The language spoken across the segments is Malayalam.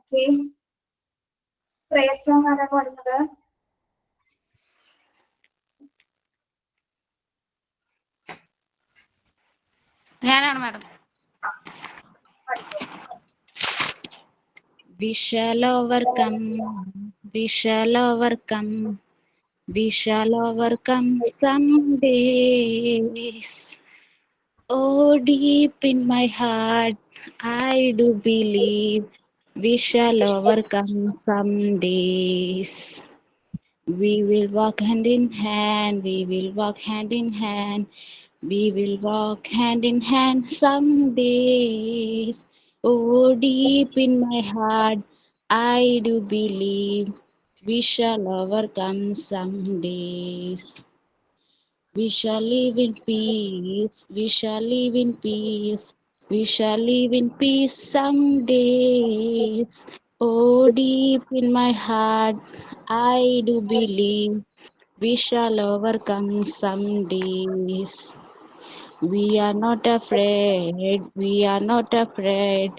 ഓക്കെ. പ്രയർ സോങ് ആരാ പാടുന്നത്? ഞാനാണ് madam. We shall overcome, we shall overcome, we shall overcome some days. Oh, deep in my heart, I do believe we shall overcome some days. We will walk hand in hand, we will walk hand in hand, we will walk hand in hand some days. Oh, deep in my heart, I do believe we shall overcome some days. We shall live in peace, we shall live in peace, we shall live in peace some days. Oh, deep in my heart, I do believe we shall overcome some days. We are not afraid, we are not afraid,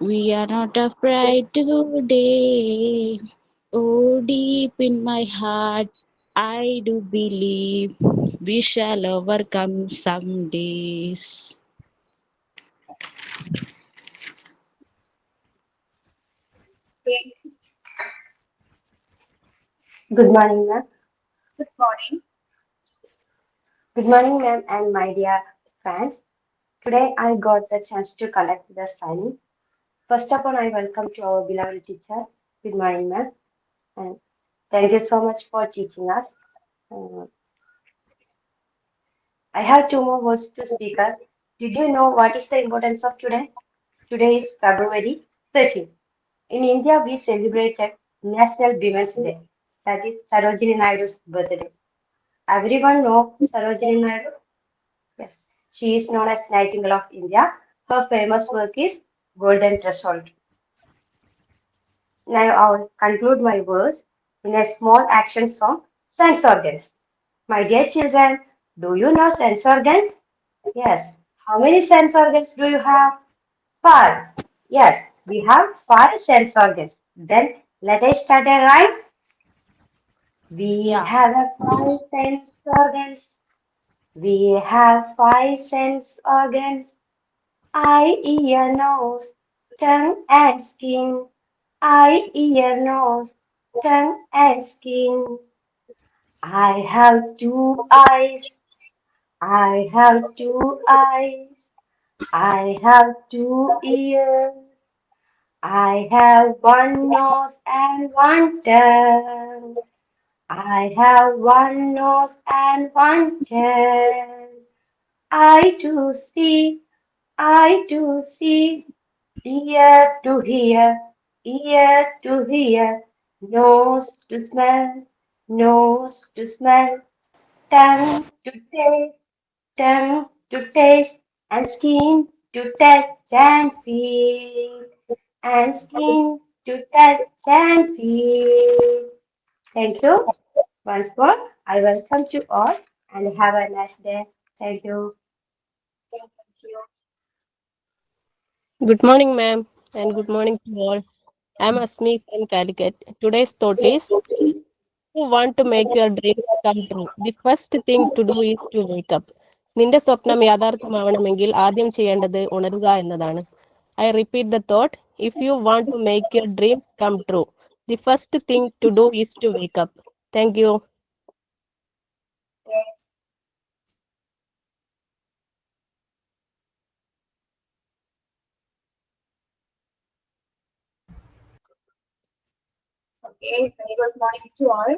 we are not afraid today. Oh, deep in my heart, I do believe we shall overcome some days. Okay. Good morning, ma'am. Good morning. Good morning, ma'am, and my dear friends. Today I got the chance to conduct the signing. First of all, I welcome to our beloved teacher. Good morning, ma'am, and thank you so much for teaching us. Uh, I have two more words to speak us. Did you know what is the importance of today? Today is February 13th. In India, we celebrated National Women's Day. That is Sarojini Naidu's birthday. Everyone know Sarojini Naidu? Yes. She is known as Nightingale of India. Her famous work is Golden Threshold. Now I will conclude my verse in a small action song, Sense Organs. My dear children, do you know sense organs? Yes. How many sense organs do you have? 5. Yes, we have 5 sense organs. Then let us start a rhyme. We have a 5 sense organs. We have 5 sense organs. Eye, ear, nose, tongue and skin. Eye, ear, nose, tongue and skin. I have 2 eyes. I have 2 eyes. I have 2 ears. I have 1 nose and 1 tongue. I have 1 nose and 1 tongue. I do see. I do see. Ear to hear, ear to hear, nose to smell, nose to smell, tongue to taste, tongue to taste, and skin to touch and feel, and skin to touch and feel. Thank you. Once more, I welcome you all and have a nice day. Thank you. Thank you. Good morning, ma'am, and good morning to all. I'm Asmi from Calicut. Today's thought is you want to make your dreams come true. The first thing to do is to wake up. നിന്റെ സ്വപ്നം യാഥാർത്ഥ്യമാവണമെങ്കിൽ ആദ്യം ചെയ്യേണ്ടത് ഉണരുക എന്നതാണ്. I repeat the thought. If you want to make your dreams come true, the first thing to do is to wake up. Thank you. Okay. Okay. Very good morning to all.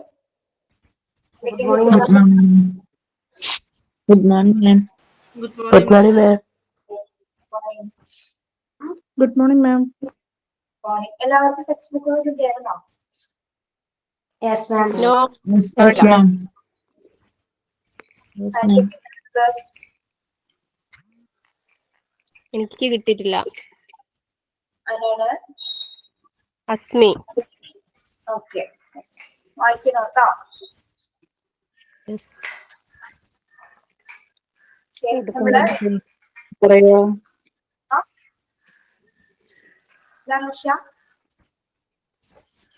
Good Begin morning, with ma'am. morning. Good morning, ma'am. Good Good morning, ma'am. morning. Good morning, ma'am. Morning. എല്ലാവർക്കും ടെക്സ്റ്റ് ബുക്കുകൾ കിട്ടിയായിരുന്നോ? Yes, ma'am. No, Yes, Correct. ma'am. Yes, ma'am. എനിക്ക് കിട്ടിയിട്ടില്ല. അതിനോട് അസ്മി. ഓക്കെ വായിക്കണം കേട്ടോ. Yes. നമ്മുടെ പറയോ? ധനുഷ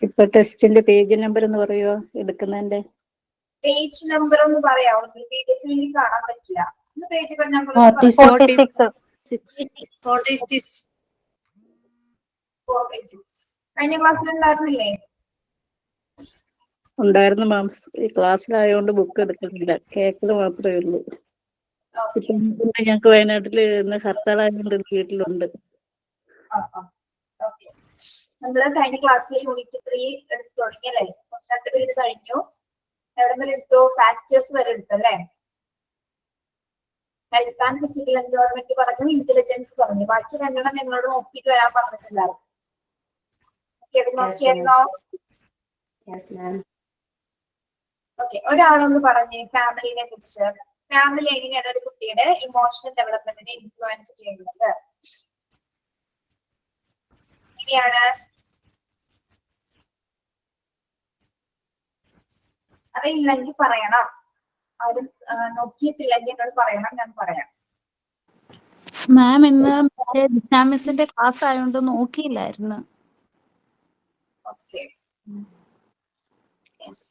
ഇപ്പൊ ടെസ്റ്റിന്റെ പേജ് നമ്പർ എന്ന് പറയുമോ എടുക്കുന്നതിന്റെ? പേജ് നമ്പർ ഒന്ന് പറയാമോ? പേജ് എനിക്ക് കാണാൻ പറ്റില്ല. ഒന്ന് പേജ് നമ്പർ 46. 4/6. കഴിഞ്ഞ ക്ലാസ്സിൽ ഉണ്ടായിരുന്നില്ലേ? ഉണ്ടായിരുന്നു മാം. ഈ ക്ലാസ്സിലായതുകൊണ്ട് ബുക്ക് എടുക്കുന്നില്ല, കേക്കല് മാത്രമേ ഉള്ളൂ. ഇപ്പം ഞങ്ങക്ക് വയനാട്ടില് ഇന്ന് ഹർത്താലായതുകൊണ്ട് വീട്ടിലുണ്ട്. ഓക്കെ, നമ്മള് കഴിഞ്ഞ ക്ലാസ്സിൽ യൂണിറ്റ് 3 എടുത്തു തുടങ്ങിയല്ലേ? കുറച്ച് 2 പീരീഡ് കഴിഞ്ഞു. എവിടെ വരെ എടുത്തു? ഫാക്ടേഴ്സ് വരെ എടുത്തല്ലേ? ഹെൽത്ത് ആൻഡ് ഫിസിക്കൽ എൻവയോൺമെന്റ് പറഞ്ഞു, ഇന്റലിജൻസ് പറഞ്ഞു. ബാക്കി രണ്ടെണ്ണം നിങ്ങളോട് നോക്കിയിട്ട് വരാൻ പറഞ്ഞിട്ടുണ്ടായിരുന്നു. നോക്കിയായിരുന്നോ? ഓക്കെ, ഒരാളൊന്ന് പറഞ്ഞേ ഫാമിലിനെ കുറിച്ച്. ഫാമിലി എങ്ങനെയാണ് ഒരു കുട്ടിയുടെ ഇമോഷണൽ ഡെവലപ്മെന്റിനെ ഇൻഫ്ലുവൻസ് ചെയ്യുന്നത്? എങ്ങനെയാണ്? അറിയില്ലെങ്കിൽ പറയണം. ആരും നോക്കിയിട്ടില്ലെങ്കിൽ എന്നോട് പറയണം, ഞാൻ പറയാം. മാം ഇന്ന് മിസ്സിന്റെ ക്ലാസ് ആയതുകൊണ്ട് നോക്കിയില്ലായിരുന്നു. Okay, yes.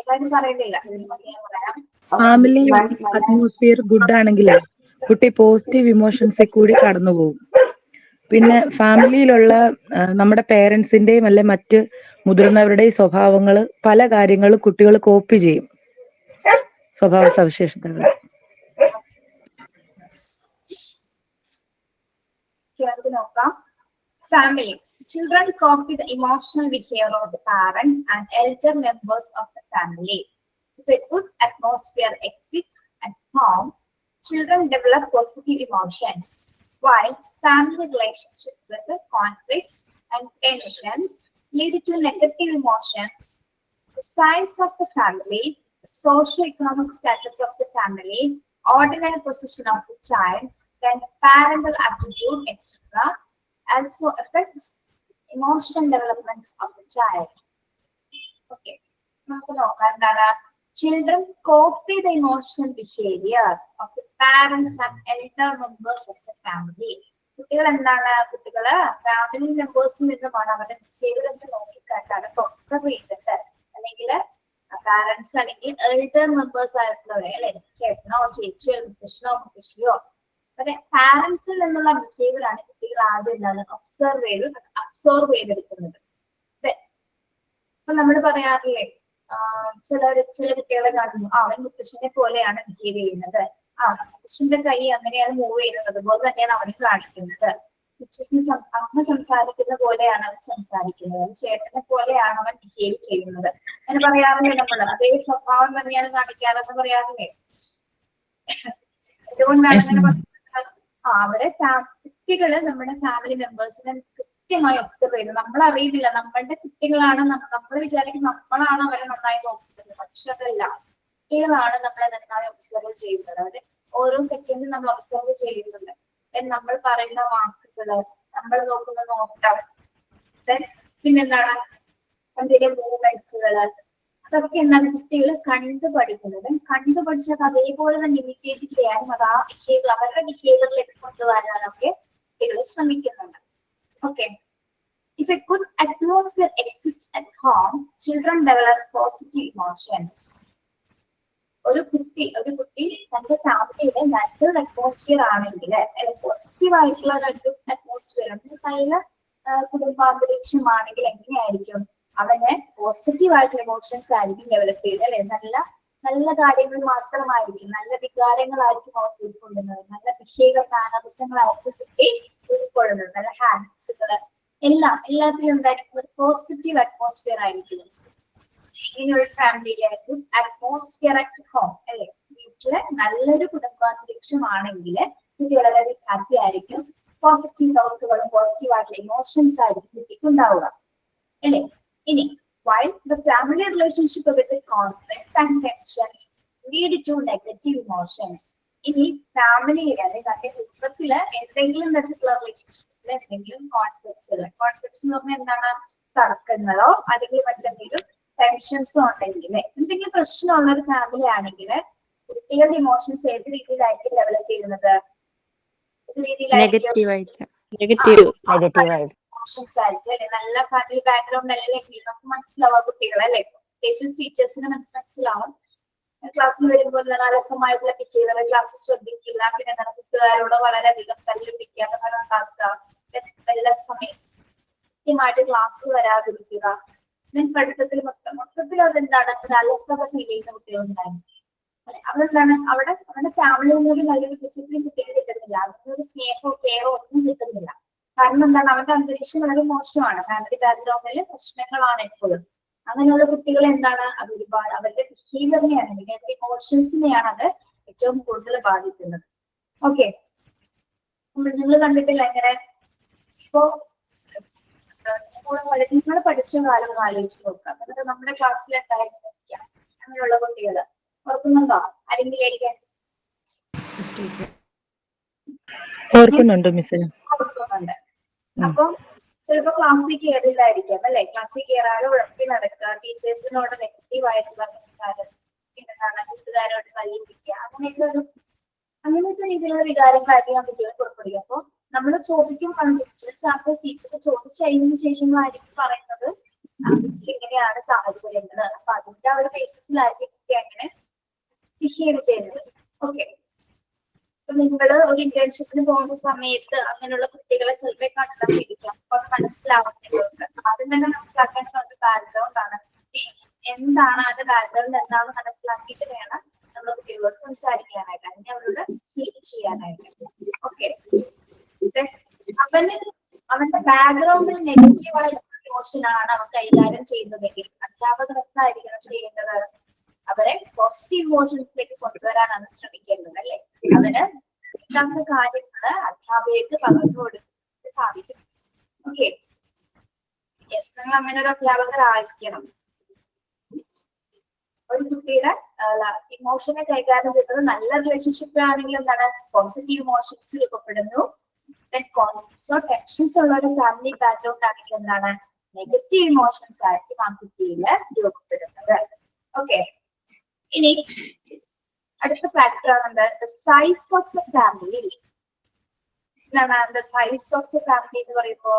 എല്ലാവരും പറയുന്നില്ല, ഞാൻ പറയാം. ഫാമിലി അറ്റ്മോസ്ഫിയർ ഗുഡ് ആണെങ്കിൽ കുട്ടി പോസിറ്റീവ് ഇമോഷൻസിൽ കൂടി കടന്നു പോകും. പിന്നെ ഫാമിലിയിലുള്ള നമ്മുടെ പേരൻസിന്റെയും അല്ലെ മറ്റ് മുതിർന്നവരുടെയും സ്വഭാവങ്ങൾ, പല കാര്യങ്ങളും കുട്ടികൾ കോപ്പി ചെയ്യും, സ്വഭാവ സവിശേഷതകൾ. നോക്കാം. Family. Children copy the emotional behavior of the parents and elder members of the family. If a good atmosphere exists at home, children develop positive emotions, while family relationships with the conflicts and tensions lead to negative emotions. The size of the family, the socio-economic status of the family, ordinary position of the child, then parental attitude, etc., also affects emotional developments of the child. Okay, നമുക്ക് നോക്കാം എന്താണ്. Children copy the emotional behavior of the parents and elder members of the family. കുട്ടികൾ എന്താണ്? കുട്ടികള് ഫാമിലി മെമ്പേഴ്സിൽ നിന്നുമാണ് അവരുടെ ബിഹേവിയർ എന്ന് നോക്കിക്കണ്ട് അതൊക്കെ ഒബ്സർവ് ചെയ്തിട്ട്, അല്ലെങ്കിൽ പാരന്റ്സ് അല്ലെങ്കിൽ എൽഡർ മെമ്പേഴ്സ് ആയിട്ടുള്ളവരെ, അല്ലെ ചേട്ടനോ ചേച്ചിയോ മുത്തശ്ശനോ മുത്തശ്ശിയോ, അതെ പാരന്റ്സിൽ നിന്നുള്ള ബിഹേവിയർ ആണ് കുട്ടികൾ ആദ്യം എന്താണ് അബ്സോർവ് ചെയ്തെടുക്കുന്നത്. അപ്പൊ നമ്മൾ പറയാറില്ലേ, ചില കുട്ടികളെ കാണുന്നു, അവൻ മുത്തശ്ശനെ പോലെയാണ് ബിഹേവ് ചെയ്യുന്നത്, മുത്തശ്ശന്റെ കൈ അങ്ങനെയാണ് മൂവ് ചെയ്യുന്നത്, അതുപോലെ തന്നെയാണ് അവന് കാണിക്കുന്നത്, മുത്തശ്ശന് അമ്മ സംസാരിക്കുന്ന പോലെയാണ് അവൻ സംസാരിക്കുന്നത്, ചേട്ടനെ പോലെയാണ് അവൻ ബിഹേവ് ചെയ്യുന്നത് എന്ന് പറയാറില്ലേ നമ്മൾ? അതേ സ്വഭാവം തന്നെയാണ് കാണിക്കാറെന്ന് പറയാറില്ലേ? എന്തുകൊണ്ടാണ് അങ്ങനെ പറയുന്നത്? അവരെ കുട്ടികള് നമ്മുടെ ഫാമിലി മെമ്പേഴ്സിനെ കൃത്യമായി ഒബ്സർവ് ചെയ്തു. നമ്മൾ അറിയുന്നില്ല നമ്മളുടെ കുട്ടികളാണ്, നമ്മൾ വിചാരിക്കും നമ്മളാണ് അവരെ നന്നായി നോക്കുന്നത്, പക്ഷെ അതല്ല, കുട്ടികളാണ് നമ്മളെ നന്നായി ഒബ്സർവ് ചെയ്യുന്നത്. അവര് ഓരോ സെക്കൻഡും നമ്മൾ ഒബ്സർവ് ചെയ്യുന്നുണ്ട്. നമ്മൾ പറയുന്ന വാക്കുകള്, നമ്മൾ നോക്കുന്ന നോട്ടം, പിന്നെന്താണ് എന്തെങ്കിലും മൂവ്മെന്റ്സുകള്, അതൊക്കെ എന്താണ് കുട്ടികൾ കണ്ടുപഠിക്കുന്നത്. കണ്ടുപഠിച്ചത് അതേപോലെ തന്നെ ഇമിറ്റേറ്റ് ചെയ്യാനും അത് ആ ബിഹേവിയർ അവരുടെ ബിഹേവിയറിലേക്ക് കൊണ്ടുവരാനൊക്കെ കുട്ടികൾ ശ്രമിക്കുന്നുണ്ട്. Okay, if a good atmosphere exists at home, children develop positive emotions. ഒരു കുട്ടി തന്റെ ഫാമിലിയിലെ നല്ലൊരു അറ്റ്മോസ്ഫിയർ ആണെങ്കിൽ, പോസിറ്റീവ് ആയിട്ടുള്ള ഒരു അറ്റ്മോസ്ഫിയർ കയ്യില് കുടുംബാന്തരീക്ഷമാണെങ്കിൽ എങ്ങനെയായിരിക്കും? അവന് പോസിറ്റീവ് ആയിട്ടുള്ള ഇമോഷൻസ് ആയിരിക്കും ഡെവലപ്പ് ചെയ്ത്, അല്ലെ? നല്ല കാര്യങ്ങൾ മാത്രമായിരിക്കും, നല്ല വികാരങ്ങളായിരിക്കും അവർ ഉൾക്കൊള്ളുന്നത്, നല്ല ബിഹേവിയർ മാനറിസങ്ങളായിരിക്കും കുട്ടി ഉൾക്കൊള്ളുന്നത്, നല്ല ഹാബിറ്റ്സുകള് എല്ലാത്തിലും എന്തായിരിക്കും? ഒരു പോസിറ്റീവ് അറ്റ്മോസ്ഫിയർ ആയിരിക്കും. ഇങ്ങനെയുള്ള ഫാമിലിയിലായിരിക്കും അറ്റ്മോസ്ഫിയർ അറ്റ് ഹോം, അല്ലെ? വീട്ടില് നല്ലൊരു കുടുംബാന്തരീക്ഷമാണെങ്കിൽ കുട്ടി വളരെ ഹാപ്പി ആയിരിക്കും, പോസിറ്റീവ് തോട്ടുകളും പോസിറ്റീവ് ആയിട്ടുള്ള ഇമോഷൻസ് ആയിരിക്കും കുട്ടിക്ക് ഉണ്ടാവുക, അല്ലെ? ഇനി while the family relationship with the conflicts and tensions lead to negative emotions. ഇനി ഫാമിലിയിലെ തന്റെ കുടുംബത്തില് എന്തെങ്കിലും തരത്തിലുള്ള റിലേഷൻഷിപ്സിൽ എന്തെങ്കിലും കോൺഫ്ലിക്ട്സ് എന്ന് പറഞ്ഞാൽ എന്താണ്? തർക്കങ്ങളോ അല്ലെങ്കിൽ മറ്റെന്തെങ്കിലും ടെൻഷൻസോ ഉണ്ടെങ്കിൽ, എന്തെങ്കിലും പ്രശ്നമുള്ള ഒരു ഫാമിലി ആണെങ്കിൽ കുട്ടികളുടെ ഇമോഷൻസ് ഏത് രീതിയിലായിരിക്കും ഡെവലപ്പ് ചെയ്യുന്നത്? രീതിയിലായിരിക്കും നെഗറ്റീവായിട്ട്. നെഗറ്റീവ്. നെഗറ്റീവായിട്ട്. ഇമോഷൻസ് ആയിരിക്കും അല്ലെ. നല്ല ഫാമിലി ബാക്ക്ഗ്രൗണ്ട് അല്ലെങ്കിൽ നമുക്ക് മനസ്സിലാവാം കുട്ടികളെ അല്ലെ, പ്രത്യേകിച്ച് ടീച്ചേഴ്സിന് മനസ്സിലാവും. ക്ലാസ്സിൽ വരുമ്പോൾ അലസമായിട്ടുള്ള ബിഹേവിയർ, ക്ലാസ് ശ്രദ്ധിക്കില്ല, പിന്നെ എന്താണ് കൂട്ടുകാരോട് വളരെയധികം തല്ലുപിടിക്കുക, ഉണ്ടാക്കുക, എല്ലാ സമയം കൃത്യമായിട്ട് ക്ലാസ് വരാതിരിക്കുക, പഠിത്തത്തിൽ മൊത്തത്തിൽ അതെന്താണ് ഒരു അലസത ഫീൽ ചെയ്യുന്ന കുട്ടികളുണ്ടായിരുന്നു അല്ലെ. അതെന്താണ് അവിടെ അവരുടെ ഫാമിലിയിൽ നിന്നൊരു നല്ലൊരു ഡിസിപ്ലിൻ കുട്ടികൾ കിട്ടുന്നില്ല, അവർക്ക് ഒരു സ്നേഹമോ കെയറോ ഒന്നും കിട്ടുന്നില്ല. കാരണം എന്താണ് അവരുടെ അന്തരീക്ഷം വളരെ മോശമാണ്, ഫാമിലി ബാക്ക്ഗ്രൗണ്ടിൽ പ്രശ്നങ്ങളാണ് എപ്പോഴും. അങ്ങനെയുള്ള കുട്ടികൾ എന്താണ് അത് ഒരുപാട് അവരുടെ ബിഹേവിയറിനെയാണ് അല്ലെങ്കിൽ അവരുടെ ഇമോഷൻസിനെയാണ് അത് ഏറ്റവും കൂടുതൽ ബാധിക്കുന്നത്. ഓക്കെ, നിങ്ങൾ കണ്ടിട്ടില്ല എങ്ങനെ ഇപ്പോ നിങ്ങൾ പഠിച്ച കാലം ഒന്ന് ആലോചിച്ച് നോക്കാം. എന്നിട്ട് നമ്മുടെ ക്ലാസ്സിൽ ഉണ്ടായിരുന്നില്ല അങ്ങനെയുള്ള കുട്ടികള് ഓർക്കുന്നുണ്ടോ? ആരെങ്കിലും ആയിരിക്കാൻ ഓർക്കുന്നുണ്ട് മിസ്സിന്. ഓർക്കുന്നുണ്ട്. അപ്പൊ ചിലപ്പോ ക്ലാസ്സിൽ കയറില്ലായിരിക്കാം അല്ലെ, ക്ലാസ്സിൽ കയറാതെ ഉഴപ്പി നടക്കുക, ടീച്ചേഴ്സിനോട് നെഗറ്റീവ് ആയിട്ടുള്ള സംസാരം, പിന്നെന്താണ് കൂട്ടുകാരോട് തല്ലിപ്പിക്കുക, അങ്ങനത്തെ രീതിയിലുള്ള വികാരങ്ങളായിരിക്കും ആ കുട്ടികളെ പുറപ്പെടുക. അപ്പൊ നമ്മൾ ചോദിക്കും ടീച്ചർ ചോദിച്ചു കഴിഞ്ഞതിന് ശേഷങ്ങളായിരിക്കും പറയുന്നത് ഇങ്ങനെയാണ് സാഹചര്യങ്ങൾ, അപ്പൊ അതിന്റെ ആ ഒരു ബേസിസിലായിരിക്കും കുട്ടി അങ്ങനെ ബിഹേവ് ചെയ്യുന്നത്. ഓക്കെ, അപ്പൊ നിങ്ങൾ ഒരു ഇന്റേൺഷിപ്പിന് പോകുന്ന സമയത്ത് അങ്ങനെയുള്ള കുട്ടികളെ ചിലപ്പോൾ കണ്ടെത്തിയിരിക്കാം. അപ്പൊ അത് മനസ്സിലാവുന്നവർക്ക് ആദ്യം തന്നെ മനസ്സിലാക്കേണ്ടത് അവരുടെ ബാക്ക്ഗ്രൗണ്ട് ആണ്. കുട്ടി എന്താണ് അവരുടെ ബാക്ക്ഗ്രൗണ്ട് എന്താണെന്ന് മനസ്സിലാക്കിയിട്ട് വേണം നമ്മൾ കുട്ടികളോട് സംസാരിക്കാനായിട്ട്, അതിനെ അവരോട് ഫീൽ ചെയ്യാനായിട്ട്. ഓക്കെ, അവന്റെ ബാക്ക്ഗ്രൗണ്ടിൽ നെഗറ്റീവായിട്ടുള്ള ഇമോഷൻ ആണ് അവൻ കൈകാര്യം ചെയ്യുന്നതെങ്കിൽ അധ്യാപകർ എന്തായിരിക്കണം ചെയ്യേണ്ടത്? അവരെ പോസിറ്റീവ് ഇമോഷൻസിലേക്ക് കൊണ്ടുവരാനാണ് ശ്രമിക്കേണ്ടത് അല്ലെ. അവന് കിട്ടാത്ത കാര്യങ്ങള് അധ്യാപകർക്ക് പകർന്നു കൊടുക്കാൻ സാധിക്കും. ഓക്കെ, യെസ്, നിങ്ങൾ അങ്ങനെ ഒരു അധ്യാപകരായിരിക്കണം. ഒരു കുട്ടിയുടെ ഇമോഷനെ കൈകാര്യം ചെയ്യുന്നത് നല്ല റിലേഷൻഷിപ്പിലാണെങ്കിൽ എന്താണ് പോസിറ്റീവ് ഇമോഷൻസ് രൂപപ്പെടുന്നു. കോൺഫ്ലിക്ട്സോ ടെൻഷൻസ് ഉള്ള ഒരു ഫാമിലി ബാക്ക്ഗ്രൗണ്ട് ആണെങ്കിൽ എന്താണ് നെഗറ്റീവ് ഇമോഷൻസ് ആയിരിക്കും ആ കുട്ടിയില് രൂപപ്പെടുന്നത്. ഓക്കെ, ഇനി അടുത്ത ഫാക്ടർ ആണ് സൈസ് ഓഫ് ദ ഫാമിലി. എന്താണ് സൈസ് ഓഫ് ദ ഫാമിലി എന്ന് പറയുമ്പോ?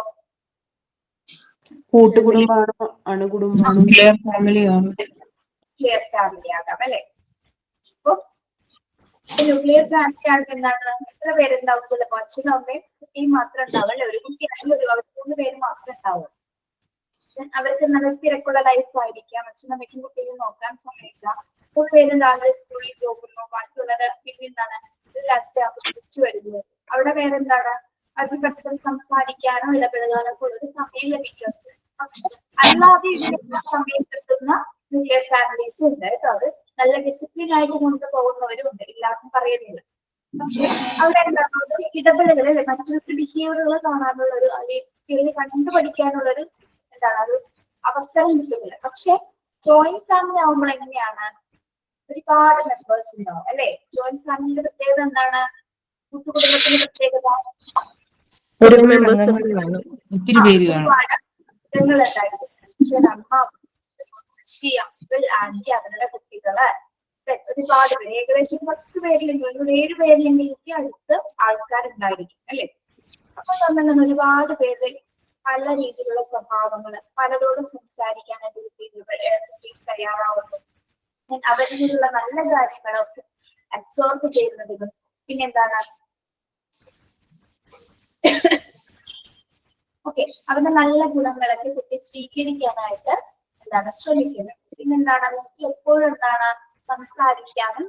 കൂട്ടുകുടുംബമാണോ അണുകുടുംബമാണോ? ന്യൂക്ലിയർ ഫാമിലിയാണ്. ന്യൂക്ലിയർ ഫാമിലി ആകാം അല്ലെ. അപ്പൊ ന്യൂക്ലിയർ ഫാമിലി ആണെങ്കിൽ എന്താണ് എത്ര പേരുണ്ടാവും? ചിലപ്പോ അച്ഛനും അമ്മയും കുട്ടിയും മാത്രം ഉണ്ടാവും അല്ലെ. ഒരു കുട്ടി ആയാലും അവർ 3 പേര് മാത്രമേ ഉണ്ടാവും. അവർക്ക് നല്ല തിരക്കുള്ള ലൈഫ് ആയിരിക്കാം, അച്ഛനും അമ്മയ്ക്കും കുട്ടിയും നോക്കാൻ സമയമില്ല. 3 പേരും രാവിലെ സ്കൂളിൽ പോകുന്നു, ബാക്കിയുള്ളത് പിന്നെ എന്താണ് തിരിച്ചു വരുന്നു. അവിടെ വേറെന്താണ് അവർക്ക് പരസ്പരം സംസാരിക്കാനോ ഇടപെടുകാനോ ഒക്കെ ഉള്ളൊരു സമയം ലഭിക്കുന്നത്. പക്ഷെ അല്ലാതെ സമയം കിട്ടുന്ന ന്യൂക്ലിയർ ഫാമിലീസും ഉണ്ട് കേട്ടോ. അത് നല്ല ഡിസിപ്ലിൻ ആയിട്ട് കൊണ്ടുപോകുന്നവരും ഉണ്ട്, ഇല്ലാന്നും പറയുന്നില്ല. പക്ഷെ അവിടെ എന്താണ് ഇടപെടലുകൾ അല്ലെ, മറ്റൊരു ബിഹേവിയറുകൾ കാണാനുള്ള ഒരു അല്ലെങ്കിൽ കണ്ടുപഠിക്കാനുള്ളൊരു എന്താണ് ഒരു അവസരം കിട്ടുന്നില്ല. പക്ഷെ ജോയിന്റ് ഫാമിലി ആവുമ്പോൾ എങ്ങനെയാണ് ഒരുപാട് മെമ്പേഴ്സ് ഉണ്ടാവും അല്ലെ. ജോയിന്റ് ഫാമിലിയുടെ പ്രത്യേകത എന്താണ്? കൂട്ടുകുടുംബത്തിന്റെ പ്രത്യേകത ഒരുപാട് അംഗങ്ങൾ കാണും, ഒത്തിരി പേര് കാണും. ഒരുപാട് അംഗങ്ങളുണ്ടായിരിക്കും. അച്ഛൻ, അമ്മ, മുത്തശ്ശി, അങ്കിൾ, ആന്റി, അവരുടെ കുട്ടികള്, ഒരുപാട് പേര്, ഏകദേശം 10 പേരിലെങ്കിലും ഒരു 7 പേരിലെങ്കിലും അടുത്ത് ആൾക്കാരുണ്ടായിരിക്കും അല്ലെ. അപ്പൊ തന്നെ ഒരുപാട് പേര് പല രീതിയിലുള്ള സ്വഭാവങ്ങള്, പലരോടും സംസാരിക്കാനായിട്ട് കുട്ടി തയ്യാറാവുന്നു. അവരിൽ നിന്നുള്ള നല്ല കാര്യങ്ങളൊക്കെ അബ്സോർബ് ചെയ്യുന്നതിനും പിന്നെന്താണ് ഓക്കെ അവരുടെ നല്ല ഗുണങ്ങളൊക്കെ കുട്ടി സ്വീകരിക്കാനായിട്ട് എന്താണ് ശ്രമിക്കുന്നത്. പിന്നെന്താണ് എപ്പോഴും എന്താണ് സംസാരിക്കാനും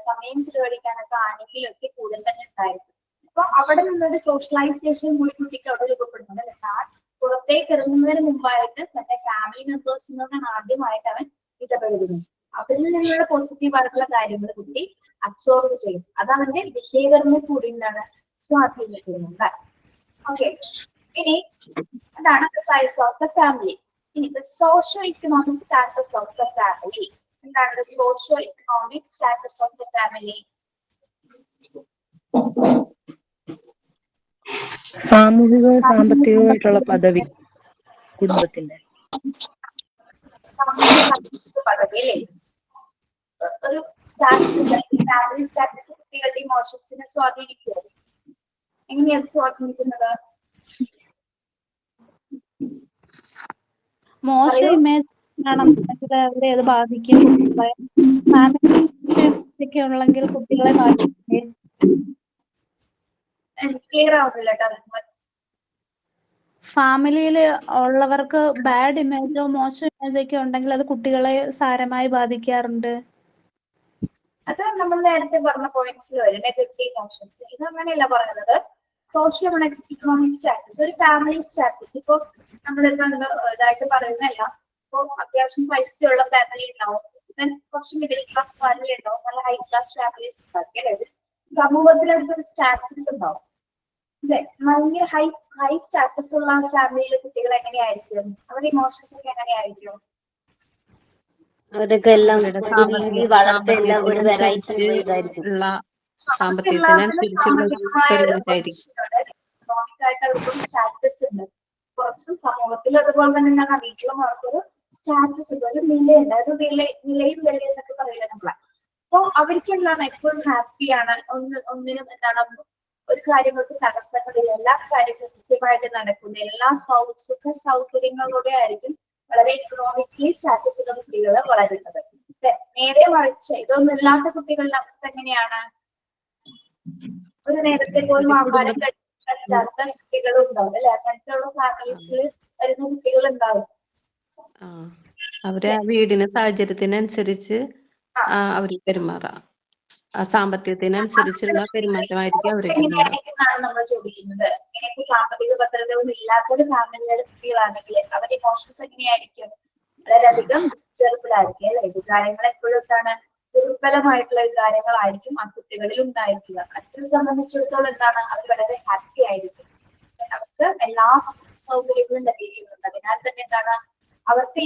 സമയം ചിലവഴിക്കാനൊക്കെ ആണെങ്കിലൊക്കെ കൂടുതൽ തന്നെ ഉണ്ടായിരിക്കും. അപ്പൊ അവിടെ നിന്നൊരു സോഷ്യലൈസേഷൻ കൂടി കുട്ടിക്ക് അവിടെ രൂപപ്പെടുന്നത്. എന്നാൽ പുറത്തേക്ക് ഇറങ്ങുന്നതിന് മുമ്പായിട്ട് തന്റെ ഫാമിലി മെമ്പേഴ്സിനോടാണ് ആദ്യമായിട്ട് അവൻ ഇടപെടുന്നത്. അവരിൽ നിന്നുള്ള പോസിറ്റീവ് ആയിട്ടുള്ള കാര്യങ്ങൾ കുട്ടി അബ്സോർവ് ചെയ്യും. അത് അവന്റെ ബിഹേവിയറിനെ കൂടി എന്താണ് സ്വാധീനിക്കുന്നുണ്ട്. ഓക്കെ, ഇനി അതാണ് സൈസ് ഓഫ് ദ ഫാമിലി. ഇനി socio economic status of the family. എന്താണ് socio economic status of the family? സാമൂഹികവും സാമ്പത്തികവുമായിട്ടുള്ള പദവി കുടുംബത്തിന്റെ പദവി അല്ലേ. ഒരു സ്റ്റാറ്റസ് ഫാമിലി സ്റ്റാറ്റസ് കുട്ടികളുടെ ഇമോഷൻസിനെ സ്വാധീനിക്കുമോ? എങ്ങനെയാണ് സ്വാധീനിക്കുന്നത്? മോശം പറയൂ. ഇമേജ് ആണെന്നുണ്ടെങ്കിൽ അവരെ അത് ബാധിക്കും. കുട്ടികളെ ഫാമിലി ഒക്കെ ഉള്ളെങ്കിൽ കുട്ടികളെ ബാധിക്കില്ലേ? ക്ലിയർ ആവുന്നില്ല കേട്ടോ. ഫാമിലിയിൽ ഉള്ളവർക്ക് ബാഡ് ഇമേജോ മോശം ഇമേജോ ഒക്കെ ഉണ്ടെങ്കിൽ അത് കുട്ടികളെ സാരമായി ബാധിക്കാറുണ്ട്. അത് നമ്മൾ നേരത്തെ പറഞ്ഞ പോയിന്റ്സിൽ വരും, നെഗറ്റീവ് ഇമോഷൻസ്. ഇത് അങ്ങനെയല്ല പറയുന്നത്. സോഷ്യോ ഇക്കണോമിക് സ്റ്റാറ്റസ്, ഒരു ഫാമിലി സ്റ്റാറ്റസ്. ഇപ്പൊ നമ്മളിപ്പോ ഇതായിട്ട് പറയുന്നതല്ല, ഇപ്പൊ അത്യാവശ്യം പൈസയുള്ള ഫാമിലി ഉണ്ടാവും, കുറച്ച് മിഡിൽ ക്ലാസ് ഫാമിലി ഉണ്ടാവും, നല്ല ഹൈ ക്ലാസ് ഫാമിലീസ് ഉണ്ടാവും. അതായത് സമൂഹത്തിൽ അവർക്ക് ഒരു സ്റ്റാറ്റസ് ഉണ്ടാവും അല്ലെ. ഭയങ്കര ഹൈ സ്റ്റാറ്റസ് ഉള്ള ഫാമിലിയിലെ കുട്ടികൾ എങ്ങനെയായിരിക്കും? അവരുടെ ഇമോഷൻസ് ഒക്കെ എങ്ങനെയായിരിക്കും? അവരൊക്കെ എല്ലാം അവരുടെ ഒരു രീതി വളർത്തെല്ലാം ഒരു വെറൈറ്റി ഇതായിരിക്കും. ഉള്ള അവർക്ക് എല്ലാത്തിനും സാമ്പത്തികത്തിനനുസരിച്ചുള്ള സാമ്പത്തികമായ ഒരു പെരുമാറ്റമായിരിക്കും. പൊസിഷൻ ഉണ്ട്. ഇക്കണോമിക് ആയിട്ട് അവർക്കൊരു സ്റ്റാറ്റസ് ഉണ്ട്. പുറത്തും സമൂഹത്തിലും അതുപോലെ തന്നെ എന്താണ് വീട്ടിലും അവർക്കൊരു സ്റ്റാറ്റസ് ഉണ്ട്, ഒരു നിലയുണ്ട്. ഒരു നിലയും വിലയും എന്നൊക്കെ പറയില്ല നമ്മളെ. അപ്പൊ അവർക്ക് എന്താണ് എപ്പോഴും ഹാപ്പിയാണ്. ഒന്നിനും എന്താണ് ഒരു കാര്യങ്ങൾക്ക് തടസ്സങ്ങളില്ല. എല്ലാ കാര്യങ്ങളും കൃത്യമായിട്ട് നടക്കുന്നു. എല്ലാ സുഖ സൗകര്യങ്ങളോടെ ആയിരിക്കും വളരെ ഇക്കണോമിക്കലി സ്റ്റാറ്റസ് ഉള്ള കുട്ടികൾ വളരുന്നത്. നേരെ മറിച്ച് ഇതൊന്നും ഇല്ലാത്ത കുട്ടികളുടെ അവസ്ഥ എങ്ങനെയാണ്? ഒരു നേരത്തെ പോലും ആഹാരം കഴിക്കാത്ത കുട്ടികളും ഉണ്ടാവും അല്ലെ. അങ്ങനത്തെയുള്ള ഫാമിലീസിൽ വരുന്ന കുട്ടികൾ ഉണ്ടാവും. അവര് ആ വീടിന് സാഹചര്യത്തിനനുസരിച്ച് അവര് പെരുമാറാം. ആ സാമ്പത്തികത്തിനനുസരിച്ചുള്ള പെരുമാറ്റമായിരിക്കും അവർക്ക് ഉണ്ടാവുക. എങ്ങനെയാണെന്നാണ് നമ്മൾ ചോദിക്കുന്നത്. ഇങ്ങനെയൊക്കെ സാമ്പത്തിക ഭദ്രതയൊന്നും ഇല്ലാത്തൊരു ഫാമിലിയിലെ കുട്ടികളാണെങ്കിൽ അവരുടെ ഇമോഷൻസ് എങ്ങനെയായിരിക്കും? വളരെയധികം ഡിസ്റ്റർബിൾ ആയിരിക്കും അല്ലെ. വികാരങ്ങൾ എപ്പോഴും എന്താണ് ദുർബലമായിട്ടുള്ള വികാരങ്ങളായിരിക്കും ആ കുട്ടികളിൽ ഉണ്ടായിരിക്കുക. അച്ഛനെ സംബന്ധിച്ചിടത്തോളം എന്താണ് അവർ വളരെ ഹാപ്പി ആയിരിക്കും. അവർക്ക് എല്ലാ സൗകര്യങ്ങളും ലഭിക്കുന്നുണ്ട്. അതിനാൽ തന്നെ എന്താണ് അവർക്ക്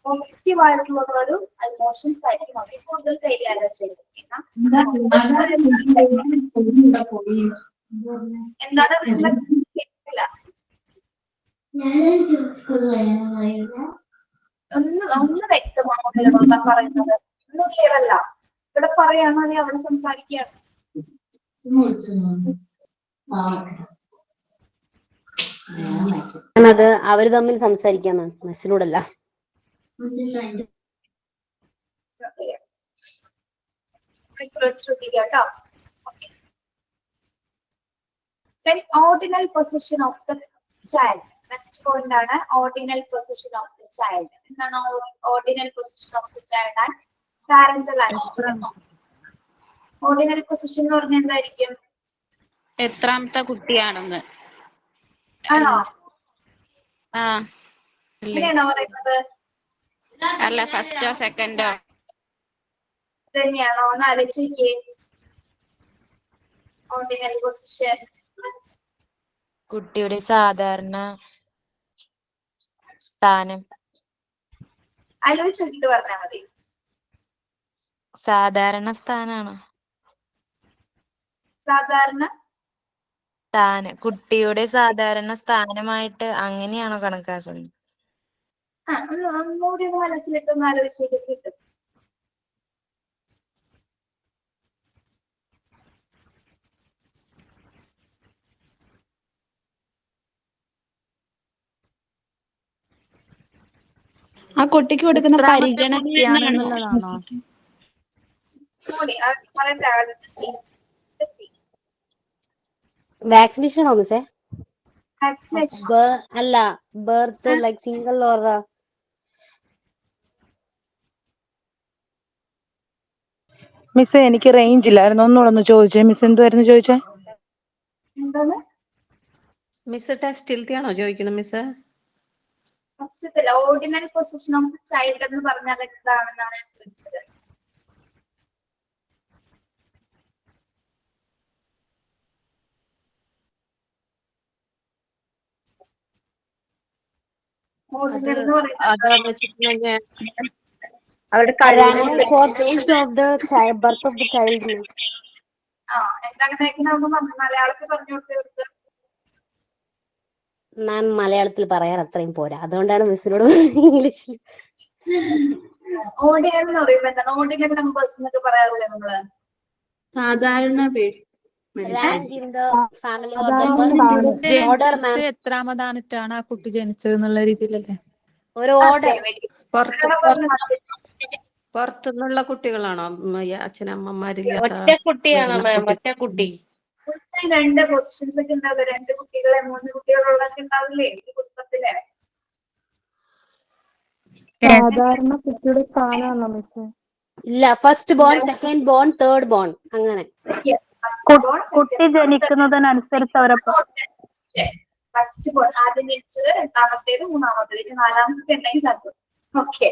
പോസിറ്റീവ് ആയിട്ടുള്ള ഒരു ഇമോഷൻസ് ആയിരിക്കും അവർ കൂടുതൽ കൈകാര്യം ചെയ്തിരിക്കുന്നത്. എന്താണ് കേൾക്കില്ല. ഒന്ന് വ്യക്തമാകുന്നില്ലടോ താൻ പറയുന്നത്. ഒന്നും ക്ലിയർ അല്ല. ഇവിടെ പറയാണോ അല്ലെങ്കിൽ അവിടെ സംസാരിക്കുകയാണ്? അത് അവര് തമ്മിൽ സംസാരിക്കാം മാം, മെസ്സിനോടല്ല. ശ്രദ്ധിക്കുക കേട്ടോ. Then ordinal position of the child. Next point ആണ് ordinal position of the child. എന്താണ് ordinal position of the child and parental attitude? Ordinal position എന്ന് പറഞ്ഞാൽ എന്തായിരിക്കും? എത്രാമത്തെ കുട്ടിയാണെന്ന്. ആണോ? അങ്ങനെയാണോ പറയുന്നത്? അല്ല, ഫസ്റ്റോ സെക്കൻഡോ തന്നെയാണോ എന്ന് ആലോചിക്കേ. ഓർഡിനൽ പൊസിഷൻ കുട്ടിയുടെ സാധാരണ സ്ഥാനം. ആലോചിച്ച് നോക്കിട്ട് പറഞ്ഞാൽ മതി. സാധാരണ സ്ഥാനാണോ? സാധാരണ സ്ഥാനം, കുട്ടിയുടെ സാധാരണ സ്ഥാനമായിട്ട് അങ്ങനെയാണോ കണക്കാക്കുന്നത്? ഒന്നുകൂടി ഒന്ന് മനസ്സിലിട്ടൊന്ന് ആലോചിച്ച് കിട്ടും. ആ കുട്ടിക്ക് കൊടുക്കുന്ന പരിഗണന എന്നുള്ളതാണോ? വാക്സിനേഷൻ ആണോ മിസ്സേ? വാക്സിനേഷൻ അല്ല, birth like single or miss എനിക്ക് റേഞ്ച് ഇല്ലായിരുന്നു, ഒന്നുകൂടെ ഒന്ന് ചോദിച്ചേ. മിസ് എന്തുവായിരുന്നു ചോദിച്ചേ? എന്താണ് മിസ് ടെസ്റ്റിലത്തെ ആണോ ചോദിക്കണം miss? Ordinal position of child എന്ന് പറഞ്ഞാൽ എന്താണെന്നാണ് ഞാൻ ചോദിച്ചത്. ഓർഡിനൽ എന്ന് പറയുന്നത് ബർത്ത് ഓഫ് ദ ചൈൽഡ്. എന്താണ് മലയാളത്തിൽ പറഞ്ഞു കൊടുത്തത്? മാം മലയാളത്തിൽ പറയാൻ അത്രയും പോരാ, അതുകൊണ്ടാണ് മിസ്സിനോട് ഇംഗ്ലീഷിൽ. ഓർഡിനൽ എന്ന് പറയുമ്പോ എന്താണ്? ഓർഡിനൽ നമ്പേഴ്സ് എന്നൊക്കെ പറയാറില്ലേ നമ്മള്? സാധാരണ rank in the family or the order ma'am. ജനിച്ച് എത്രാമതാണിട്ടാണ് ആ കുട്ടി ജനിച്ചത് എന്നുള്ള രീതിയിലല്ലേ? ഒരു ഓർഡർ. പുറത്തുനിന്നുള്ള കുട്ടികളാണോ? അച്ഛനമ്മമാരില്ലാത്ത ഒറ്റ കുട്ടിയാണോ മാം? ഒറ്റ കുട്ടി. രണ്ട് പൊസിഷൻസ് ഒക്കെ ഉണ്ടാവില്ല, 2 കുട്ടികളെ 3 കുട്ടികളുള്ളൊക്കെ ഉണ്ടാവില്ലേ ഈ കുടുംബത്തില്? സാധാരണ കുട്ടിയുടെ സ്ഥാനമാണോ മിസ്? ഇല്ല, first born, second born, third born, അങ്ങനെ. കുട്ടി ജനിക്കുന്നതിനനുസരിച്ച് അവരെ ഫസ്റ്റ് ബോൺ ആദ്യം ജനിച്ചത്, രണ്ടാമത്തേത്, മൂന്നാമത്തേത്, ഇനി നാലാമത്തെ ഉണ്ടെങ്കിൽ തന്നു. ഓക്കെ,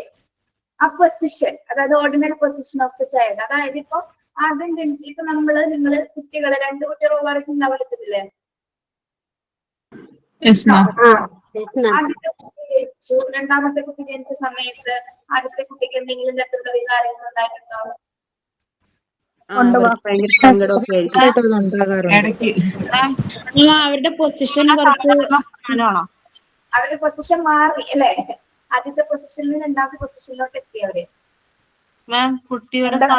ആ പൊസിഷൻ, അതായത് ordinary position of the child. അതായത് ഇപ്പൊ ആദ്യം ജനിച്ച് ഇപ്പൊ നിങ്ങള് കുട്ടികള് 2 കുട്ടികളുള്ളവർക്ക് ഉണ്ടാവില്ലേ? ആദ്യത്തെ കുട്ടി ജനിച്ചു, രണ്ടാമത്തെ കുട്ടി ജനിച്ച സമയത്ത് ആദ്യത്തെ കുട്ടിക്ക് എന്തെങ്കിലും തരത്തിലുള്ള വികാരങ്ങൾ ഉണ്ടായിട്ടുണ്ടാവും? അവരുടെ പൊസിഷൻ കുറച്ച് അവരുടെ പൊസിഷൻ മാറി അല്ലെ? ആദ്യത്തെ പൊസിഷനിൽ രണ്ടാമത്തെ പൊസിഷനിലോട്ട് എത്തി അവര്.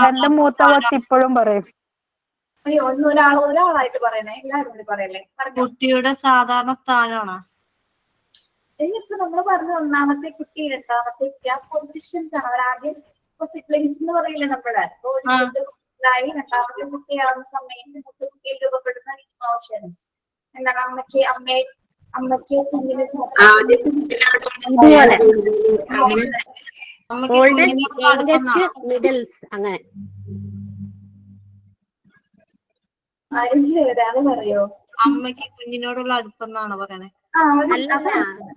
എന്റെ മൂത്ത കൊച്ച് ഇപ്പോഴും പറയും. അയ്യോ, ഒരാളായിട്ട് പറയണേ, എല്ലാവരും കൂടി പറയല്ലേ. കുട്ടിയുടെ സാധാരണ സ്ഥാനമാണോ? ഇനിയിപ്പോ നമ്മള് പറഞ്ഞ ഒന്നാമത്തെ കുട്ടി, രണ്ടാമത്തെ കുട്ടി, ആ പൊസിഷൻസ് ആണ്. അവരാദ്യം പ്ലേസ് എന്ന് പറയില്ലേ നമ്മള്. ഇപ്പൊ ഒരു കുട്ടിയായി രണ്ടാമത്തെ കുട്ടിയാവുന്ന സമയത്ത് മൂത്ത കുട്ടിയിൽ രൂപപ്പെടുന്ന ഇമോഷൻസ് എന്താണ്? അമ്മയ്ക്ക് കുഞ്ഞിന് അങ്ങനെ. അത് പറയോ? അമ്മയ്ക്ക് കുഞ്ഞിനോടുള്ള അടുപ്പം എന്നാണ് പറയണേ.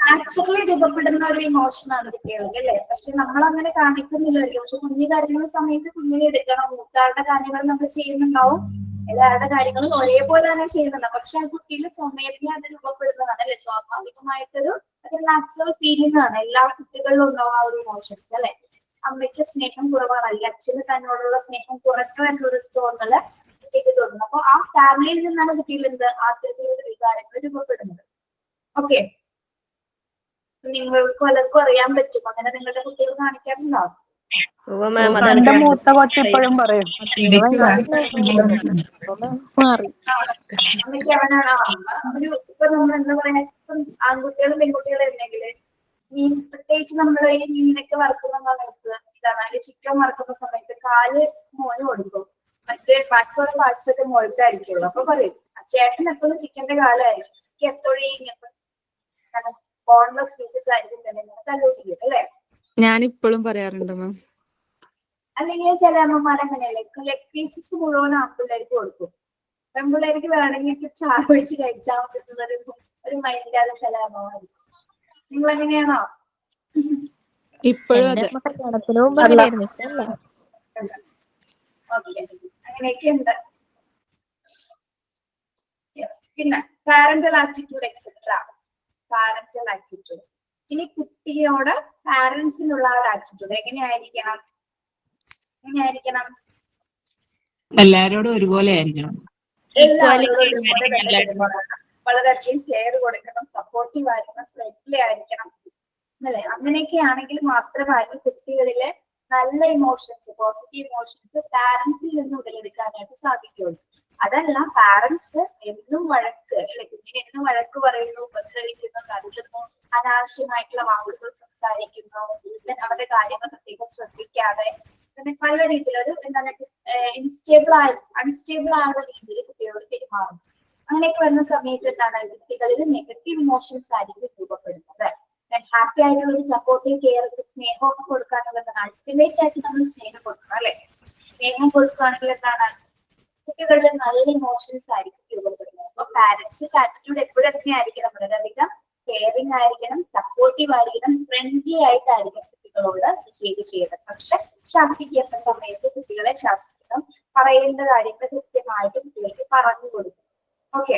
നാച്ചുറലി രൂപപ്പെടുന്ന ഒരു ഇമോഷൻ ആണ് കുട്ടികൾക്ക് അല്ലെ? പക്ഷെ നമ്മൾ അങ്ങനെ കാണിക്കുന്നില്ലല്ലോ. പക്ഷെ കുഞ്ഞു കാര്യങ്ങളുടെ സമയത്ത് കുഞ്ഞിനെ എടുക്കണം. മൂത്താളുടെ കാര്യങ്ങൾ നമ്മൾ ചെയ്യുന്നുണ്ടാവും, എല്ലാവരുടെ കാര്യങ്ങളും ഒരേപോലെ തന്നെ ചെയ്യുന്നുണ്ടാവും. പക്ഷെ ആ കുട്ടിയിലെ സ്വമേധയാ അത് രൂപപ്പെടുന്നതാണ് അല്ലെ? സ്വാഭാവികമായിട്ടൊരു നാച്ചുറൽ ഫീലിംഗ് ആണ്. എല്ലാ കുട്ടികളിലും ഉണ്ടാവും ആ ഒരു ഇമോഷൻസ് അല്ലെ? അമ്മയ്ക്ക് സ്നേഹം കുറവാണ്, അല്ലെങ്കിൽ അച്ഛന് തന്നോടുള്ള സ്നേഹം കുറഞ്ഞു എന്നൊരു തോന്നല് കുട്ടിക്ക് തോന്നുന്നു. അപ്പൊ ആ ഫാമിലിയിൽ നിന്നാണ് കുട്ടിയിൽ ആദ്യത്തിലുള്ള വികാരങ്ങൾ രൂപപ്പെടുന്നത്. ഓക്കെ, നിങ്ങൾക്ക് പലർക്കും അറിയാൻ പറ്റും. അങ്ങനെ നിങ്ങളുടെ കുട്ടികൾ കാണിക്കാറുണ്ടോ? എന്റെ മൂത്ത കൊച്ച് ഇപ്പോഴും പറയും. അമ്മയ്ക്ക് അവനാണ് ഒരു ഇപ്പൊ നമ്മൾ എന്താ പറയാ, ഇപ്പം ആൺകുട്ടികളും പെൺകുട്ടികളും ഉണ്ടെങ്കില് പ്രത്യേകിച്ച് നമ്മൾ ഈ മീനൊക്കെ വറുക്കുന്ന സമയത്ത് ഇതാണ്, ചിക്കൻ വറുക്കുന്ന സമയത്ത് കാല് മോന് കൊടുക്കും, മറ്റേ ബാക്കിയുള്ള പാർട്സ് ഒക്കെ മുകളിലായിരിക്കുള്ളൂ. അപ്പൊ പറയും ചേട്ടൻ എപ്പോഴും ചിക്കന്റെ കാലായിരിക്കും, എനിക്ക് എപ്പോഴും ബോൺലെസ് പീസസ് ആയിരിക്കും തന്നെ തല്ലൂട്ടിക്കും അല്ലെ? ഞാൻ ഇപ്പോഴും പറയാറുണ്ട് മാം. അല്ലെങ്കിൽ ചില അമ്മമാർ അങ്ങനെയല്ലേ, ലെഗ് പീസസ് മുഴുവൻ ആൺപിള്ളേർക്ക് കൊടുക്കും, പെൺപിള്ളേർക്ക് വേണമെങ്കിൽ ചാറ് ഒഴിച്ച് കഴിച്ചാൽ പറ്റുന്ന ഒരു മൈൻഡാണ് ചില അമ്മമാർ. നിങ്ങൾ എങ്ങനെയാണോ? ഇപ്പോഴും അങ്ങനെയൊക്കെ ഉണ്ട്. പിന്നെ parental attitude etcetera. Parental attitude. ഇനി കുട്ടിയോട് പാരന്റ്സിനുള്ള ഒരു ആറ്റിറ്റ്യൂഡ് എങ്ങനെയായിരിക്കണം? എല്ലാരോടും ഒരുപോലെ ആയിരിക്കണം. എല്ലാവരോടും ഒരുപോലെ തന്നെ പെരുമാറണം, വളരെയധികം കെയർ കൊടുക്കണം, സപ്പോർട്ടീവ് ആയിരിക്കണം, ഫ്രണ്ട്ലി ആയിരിക്കണം അല്ലെ? അങ്ങനെയൊക്കെ ആണെങ്കിൽ മാത്രമായിരിക്കും കുട്ടികളിലെ നല്ല ഇമോഷൻസ്, പോസിറ്റീവ് ഇമോഷൻസ് പാരന്റ്സിൽ നിന്ന് ഉടലെടുക്കാനായിട്ട് സാധിക്കുള്ളൂ. അതല്ല പാരന്റ്സ് എന്നും വഴക്ക് അല്ലെ, കുഞ്ഞിനെ എന്നും വഴക്ക് പറയുന്നു, ഉപദ്രവിക്കുന്നു, കരുതുന്നു, അനാവശ്യമായിട്ടുള്ള വാക്കുകൾ സംസാരിക്കുന്നു, അവരുടെ കാര്യങ്ങൾ പ്രത്യേകം ശ്രദ്ധിക്കാതെ പിന്നെ പല രീതിയിലൊരു എന്താണ് അൺസ്റ്റേബിൾ ആയുള്ള രീതിയിൽ കുട്ടികളോട് പെരുമാറുന്നു. അങ്ങനെയൊക്കെ വരുന്ന സമയത്ത് എന്താണ് കുട്ടികളിൽ നെഗറ്റീവ് ഇമോഷൻസ് ആയിരിക്കും രൂപപ്പെടുന്നത്. ഹാപ്പി ആയിട്ടുള്ള ഒരു സപ്പോർട്ടീവ് കെയർ, സ്നേഹമൊക്കെ കൊടുക്കാനുള്ളതാണ്. അൾട്ടിമേറ്റ് ആയിട്ട് നമ്മൾ സ്നേഹം കൊടുക്കണം അല്ലെ? സ്നേഹം കൊടുക്കുകയാണെങ്കിൽ എന്താണ് കുട്ടികളിൽ നല്ല ഇമോഷൻസ് ആയിരിക്കും രൂപപ്പെടുന്നത്. അപ്പൊ പാരന്റ്സിന്റെ ആറ്റിറ്റ്യൂഡ് എപ്പോഴും എങ്ങനെ ആയിരിക്കണം? വളരെയധികം കെയറിംഗ് ആയിരിക്കണം, സപ്പോർട്ടീവ് ആയിരിക്കണം, ഫ്രണ്ട്ലി ആയിട്ടായിരിക്കും കുട്ടികളോട് ബിഹേവ് ചെയ്യുന്നത്. പക്ഷെ ശാസിക്കേണ്ട സമയത്ത് കുട്ടികളെ ശാസിക്കണം, പറയേണ്ട കാര്യങ്ങൾ കൃത്യമായിട്ട് കുട്ടികൾക്ക് പറഞ്ഞു കൊടുക്കും. ഓക്കെ,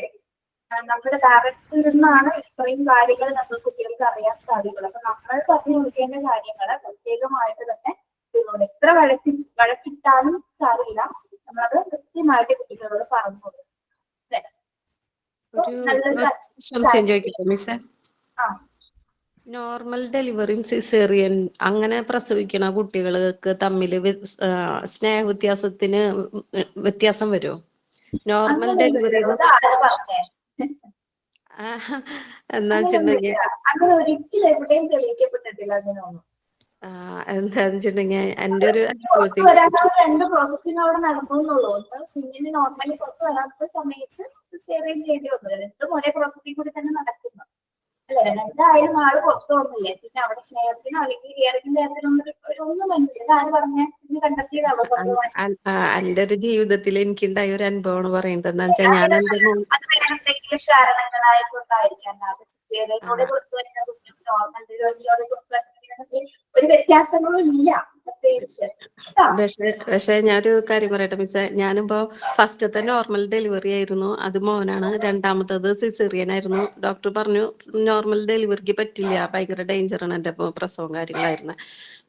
നമ്മുടെ പാരന്റ്സിൽ നിന്നാണ് ഇത്രയും കാര്യങ്ങൾ നമ്മൾ കുട്ടികൾക്ക് അറിയാൻ സാധിക്കുള്ളൂ. അപ്പൊ നമ്മൾ പറഞ്ഞു കൊടുക്കേണ്ട കാര്യങ്ങള് പ്രത്യേകമായിട്ട് തന്നെ കുട്ടികളോട് എത്ര വഴക്കിട്ടാലും സാരില്ല, നമ്മളത് കൃത്യമായിട്ട് കുട്ടികളോട് പറഞ്ഞു കൊടുക്കും. നോർമൽ ഡെലിവറിയും സിസേറിയൻ അങ്ങനെ പ്രസവിക്കണ കുട്ടികൾക്ക് തമ്മിൽ സ്നേഹ വ്യത്യാസത്തിന് വ്യത്യാസം വരുമോ? നോർമൽ അങ്ങനെ ഡെലിവറി അത് ആരാ പറഞ്ഞേ? എന്താ വെച്ചിട്ടുണ്ടെങ്കിൽ അങ്ങനെയൊന്നുമില്ല. അങ്ങനെ ഒരിക്കലും എവിടെയും തെളിയിക്കപ്പെട്ടിട്ടില്ല അങ്ങനെയൊന്നും. എന്താന്ന് വെച്ചിട്ടുണ്ടെങ്കിൽ എന്റെ ഒരു പുറത്ത് അനുഭവത്തിൽ വരാനുള്ള 2 പ്രോസസ്സിങ് അവിടെ നടന്നു എന്നുള്ളൂ. ഒന്ന് കുഞ്ഞിന് നോർമലി പുറത്ത് വരാത്ത സമയത്ത് സിസേറിയൻ ചെയ്യേണ്ടി വന്നു. രണ്ടും ഒരേ പ്രോസസ്സിൽ കൂടി തന്നെ നടക്കുന്നു അല്ലെ? രണ്ടായാലും ആള് പുറത്ത് വന്നില്ലേ, പിന്നെ അവിടെ സ്നേഹത്തിനോ അല്ലെങ്കിൽ കെയറിങ്ങിന്റെ കാര്യത്തിനൊന്നും ഒന്നും വന്നില്ല. ഇതാര് പറഞ്ഞ കണ്ടെത്തിയത് അബദ്ധമാണ്. എന്റെ ഒരു ജീവിതത്തിൽ എനിക്കുണ്ടായ ഒരു അനുഭവമാണ് പറയുന്നത്. എന്താ വെച്ചാൽ ഞാൻ എന്റെ അത് വേറെ എന്തെങ്കിലും കാരണങ്ങളായിക്കൊണ്ടായിരിക്കാം. സിസേറിയനിലൂടെ പുറത്തു വരുന്ന കുഞ്ഞും നോർമൽ ഡെലിവറിയിലൂടെ പുറത്തു വരുന്ന ഒരു വ്യത്യാസങ്ങളും ഇല്ല പ്രത്യേകിച്ച്. പക്ഷെ ഞാനൊരു കാര്യം പറയട്ടെ മിസ്സേ, ഞാനിപ്പോ ഫസ്റ്റത്തെ നോർമൽ ഡെലിവറി ആയിരുന്നു, അത് മോനാണ്. രണ്ടാമത്തത് സിസേറിയൻ ആയിരുന്നു. ഡോക്ടർ പറഞ്ഞു നോർമൽ ഡെലിവറിക്ക് പറ്റില്ല, ഭയങ്കര ഡേഞ്ചറാണ് എന്റെ പ്രസവം കാര്യങ്ങളായിരുന്നു.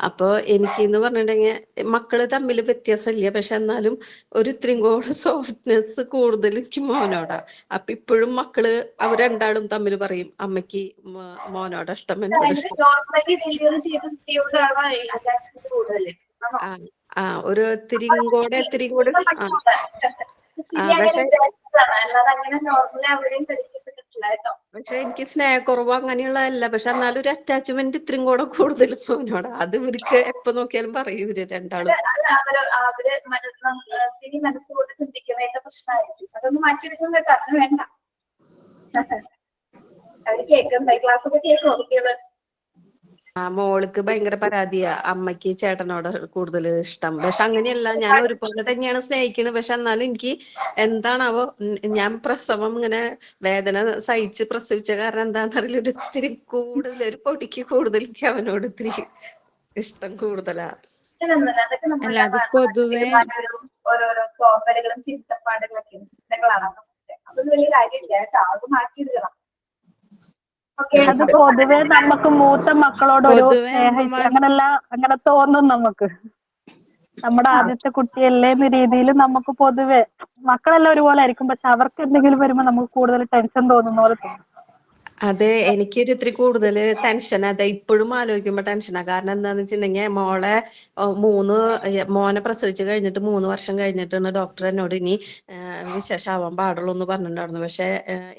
അപ്പൊ എനിക്കെന്ന് പറഞ്ഞിട്ടുണ്ടെങ്കിൽ മക്കള് തമ്മിൽ വ്യത്യാസമില്ല, പക്ഷെ എന്നാലും ഒരു ഇത്രയും കൂടെ സോഫ്റ്റ്നെസ് കൂടുതൽ എനിക്ക് മോനോടാ. അപ്പൊ ഇപ്പോഴും മക്കള് അവർ രണ്ടാളും തമ്മിൽ പറയും അമ്മയ്ക്ക് മോനോടാ ഇഷ്ടം, എന്നോട് ഇഷ്ടം. നോർമലി ഡെലിവറി ചെയ്ത കുട്ടിയോടാണ് അറ്റാച്ച്മെന്റ് കൂടുതൽ. ഒരു ഇത്തിരിയും കൂടെ പക്ഷെ പക്ഷെ എനിക്ക് സ്നേഹക്കുറവ് അങ്ങനെയുള്ളതല്ല, പക്ഷെ എന്നാലും ഒരു അറ്റാച്ച്മെന്റ് ഇത്രയും കൂടെ കൂടുതൽ മോനോടാ. അത് ഇവർക്ക് എപ്പോ നോക്കിയാലും പറയും ഇവര് രണ്ടാളും. അവര് മനസ്സുകൊണ്ട് ചിന്തിക്കുന്നതിന്റെ പ്രശ്നമായിരിക്കും. അതൊന്നും മാറ്റിയെടുക്കും കേട്ടോ, അങ്ങനെ വേണ്ട. അവര് കേൾക്കണ്ട, ക്ലാസ് ഒക്കെ കേൾക്കും കുട്ടികള്. മോൾക്ക് ഭയങ്കര പരാതിയാ, അമ്മയ്ക്ക് ചേട്ടനോട് കൂടുതൽ ഇഷ്ടം. പക്ഷെ അങ്ങനെയല്ല, ഞാൻ ഒരുപോലെ തന്നെയാണ് സ്നേഹിക്കുന്നത്. പക്ഷെ എന്നാലും എനിക്ക് എന്താണാവോ, ഞാൻ പ്രസവം ഇങ്ങനെ വേദന സഹിച്ച് പ്രസവിച്ച കാരണം എന്താണെന്നറിയില്ല, ഒരു ഇത്തിരി കൂടുതൽ, ഒരു പൊടിക്ക് കൂടുതൽ എനിക്ക് അവനോട് ഇത്തിരി ഇഷ്ടം കൂടുതലാ. അതൊക്കെ നമ്മുടെ ഓരോരോ തോന്നലുകളും ചിന്തപ്പാടുകളൊക്കെയാണ്, ചിന്തകളാണ്. അതൊന്നും വലിയ കാര്യമില്ല കേട്ടോ, അത് മാറ്റിയെടുക്കണം. അത് പൊതുവെ നമുക്ക് മൂത്ത മക്കളോടൊരു അങ്ങനെ തോന്നും നമുക്ക്. നമ്മുടെ ആദ്യത്തെ കുട്ടിയല്ലേ എന്ന രീതിയിൽ നമുക്ക് പൊതുവെ മക്കളെല്ലാം ഒരുപോലെ ആയിരിക്കും, പക്ഷെ അവർക്ക് എന്തെങ്കിലും വരുമ്പോൾ നമുക്ക് കൂടുതൽ ടെൻഷൻ തോന്നുന്ന പോലെ തോന്നും. അതെ, എനിക്കൊരു ഇത്തിരി കൂടുതൽ ടെൻഷൻ. അതെ, ഇപ്പോഴും ആലോചിക്കുമ്പോ ടെൻഷനാ. കാരണം എന്താന്ന് വെച്ചിട്ടുണ്ടെങ്കിൽ മോനെ പ്രസവിച്ച് കഴിഞ്ഞിട്ട് 3 വർഷം കഴിഞ്ഞിട്ടാണ് ഡോക്ടർ എന്നോട് ഇനി വിശേഷമാവാൻ പാടുള്ളൂ എന്ന് പറഞ്ഞിട്ടുണ്ടായിരുന്നു. പക്ഷെ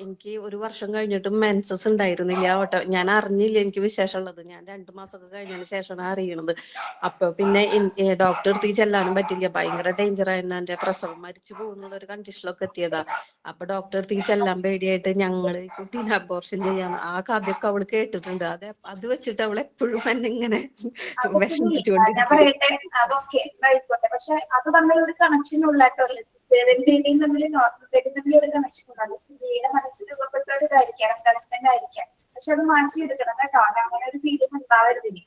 എനിക്ക് 1 വർഷം കഴിഞ്ഞിട്ടും മെൻസസ് ഉണ്ടായിരുന്നില്ല. ഞാൻ അറിഞ്ഞില്ല എനിക്ക് വിശേഷമുള്ളത്. ഞാൻ 2 മാസമൊക്കെ കഴിഞ്ഞതിന് ശേഷമാണ് അറിയണത്. അപ്പൊ പിന്നെ ഡോക്ടർ അടുത്തേക്ക് ചെല്ലാനും പറ്റില്ല, ഭയങ്കര ഡേഞ്ചർ ആയിരുന്നു. എന്റെ പ്രസവം മരിച്ചു പോകുന്നുള്ള ഒരു കണ്ടീഷനിലൊക്കെ എത്തിയതാ. അപ്പൊ ഡോക്ടർ അടുത്തേക്ക് ചെല്ലാൻ പേടിയായിട്ട് ഞങ്ങള് കുട്ടീനെ അബോർഷൻ ചെയ്യാൻ, ആ കഥയൊക്കെ അവള് കേട്ടിട്ടുണ്ട്. അത് വെച്ചിട്ട് അവൾ എപ്പോഴും എന്നെ ഇങ്ങനെ ഞാൻ പറയട്ടെ, അതൊക്കെ ആയിക്കോട്ടെ, പക്ഷെ അത് തമ്മിൽ ഒരു കണക്ഷൻ ഉള്ളാട്ടോ. സിസേറിയൻ ബേബിയും തമ്മിൽ നോർമൽ ബേബിയും തമ്മിൽ ഒരു കണക്ഷൻ ഉണ്ട്. സ്ത്രീയുടെ മനസ്സിൽ രൂപപ്പെട്ട ഒരു ഇതായിരിക്കാം, അറ്റാച്ച്മെന്റ് ആയിരിക്കാം. പക്ഷെ അത് മാറ്റിയെടുക്കണം കേട്ടോ, അങ്ങനെ ഒരു ഫീലിംഗ് ഉണ്ടാവരുത് ഇനി.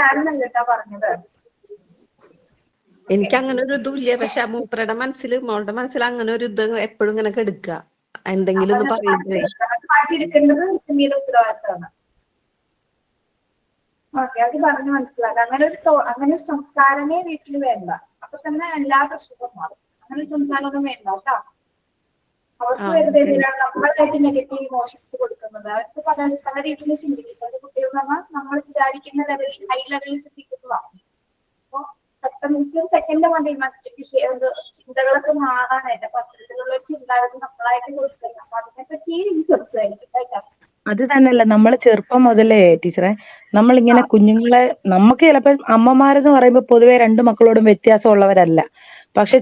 ആണെന്നല്ല കേട്ടോ പറഞ്ഞത്. എനിക്ക് അങ്ങനെ ഒരു ഇതും ഇല്ല, പക്ഷെ മൂപ്പരുടെ മോളുടെ മനസ്സിൽ അങ്ങനെ ഒരു ഇത് എപ്പോഴും ഇങ്ങനെ കെടുക്കുക, എന്തെങ്കിലും മാറ്റിയെടുക്കേണ്ടത് സിമിയുടെ ഉത്തരവാദിത്തമാണ്. ഓക്കെ, അത് പറഞ്ഞ് മനസ്സിലാക്കാം. അങ്ങനെ ഒരു സംസാരമേ വീട്ടിൽ വേണ്ട. അപ്പൊ തന്നെ എല്ലാ പ്രശ്നവും മാറും. അങ്ങനെ ഒരു സംസാരമൊന്നും വേണ്ട കേട്ടോ. അവർക്ക് വെറുതെ നമ്മളായിട്ട് നെഗറ്റീവ് ഇമോഷൻസ് കൊടുക്കുന്നത്. അവർക്ക് പല രീതിയിൽ ചിന്തിക്കുന്നത്. കുട്ടികൾ എന്ന് പറഞ്ഞാൽ നമ്മൾ വിചാരിക്കുന്ന ലെവലിൽ, ഹൈ ലെവലിൽ ചിന്തിക്കുന്നതാണ്. അപ്പൊ പെട്ടെന്ന് സെക്കൻഡ് മതി മറ്റു ചിന്തകളൊക്കെ മാറാനായിട്ട്. അപ്പൊ അത്തരത്തിലുള്ള ചിന്താഗതി നമ്മളായിട്ട് കൊടുക്കുന്നത്. അപ്പൊ അതിനെപ്പറ്റി സംസാരിക്കും കേട്ടോ. അത് തന്നെയല്ല, നമ്മൾ ചെറുപ്പം മുതലേ ടീച്ചറെ, നമ്മളിങ്ങനെ കുഞ്ഞുങ്ങളെ, നമുക്ക് ചിലപ്പോൾ അമ്മമാരെന്ന് പറയുമ്പോൾ പൊതുവെ 2 മക്കളോടും വ്യത്യാസമുള്ളവരല്ല. പക്ഷെ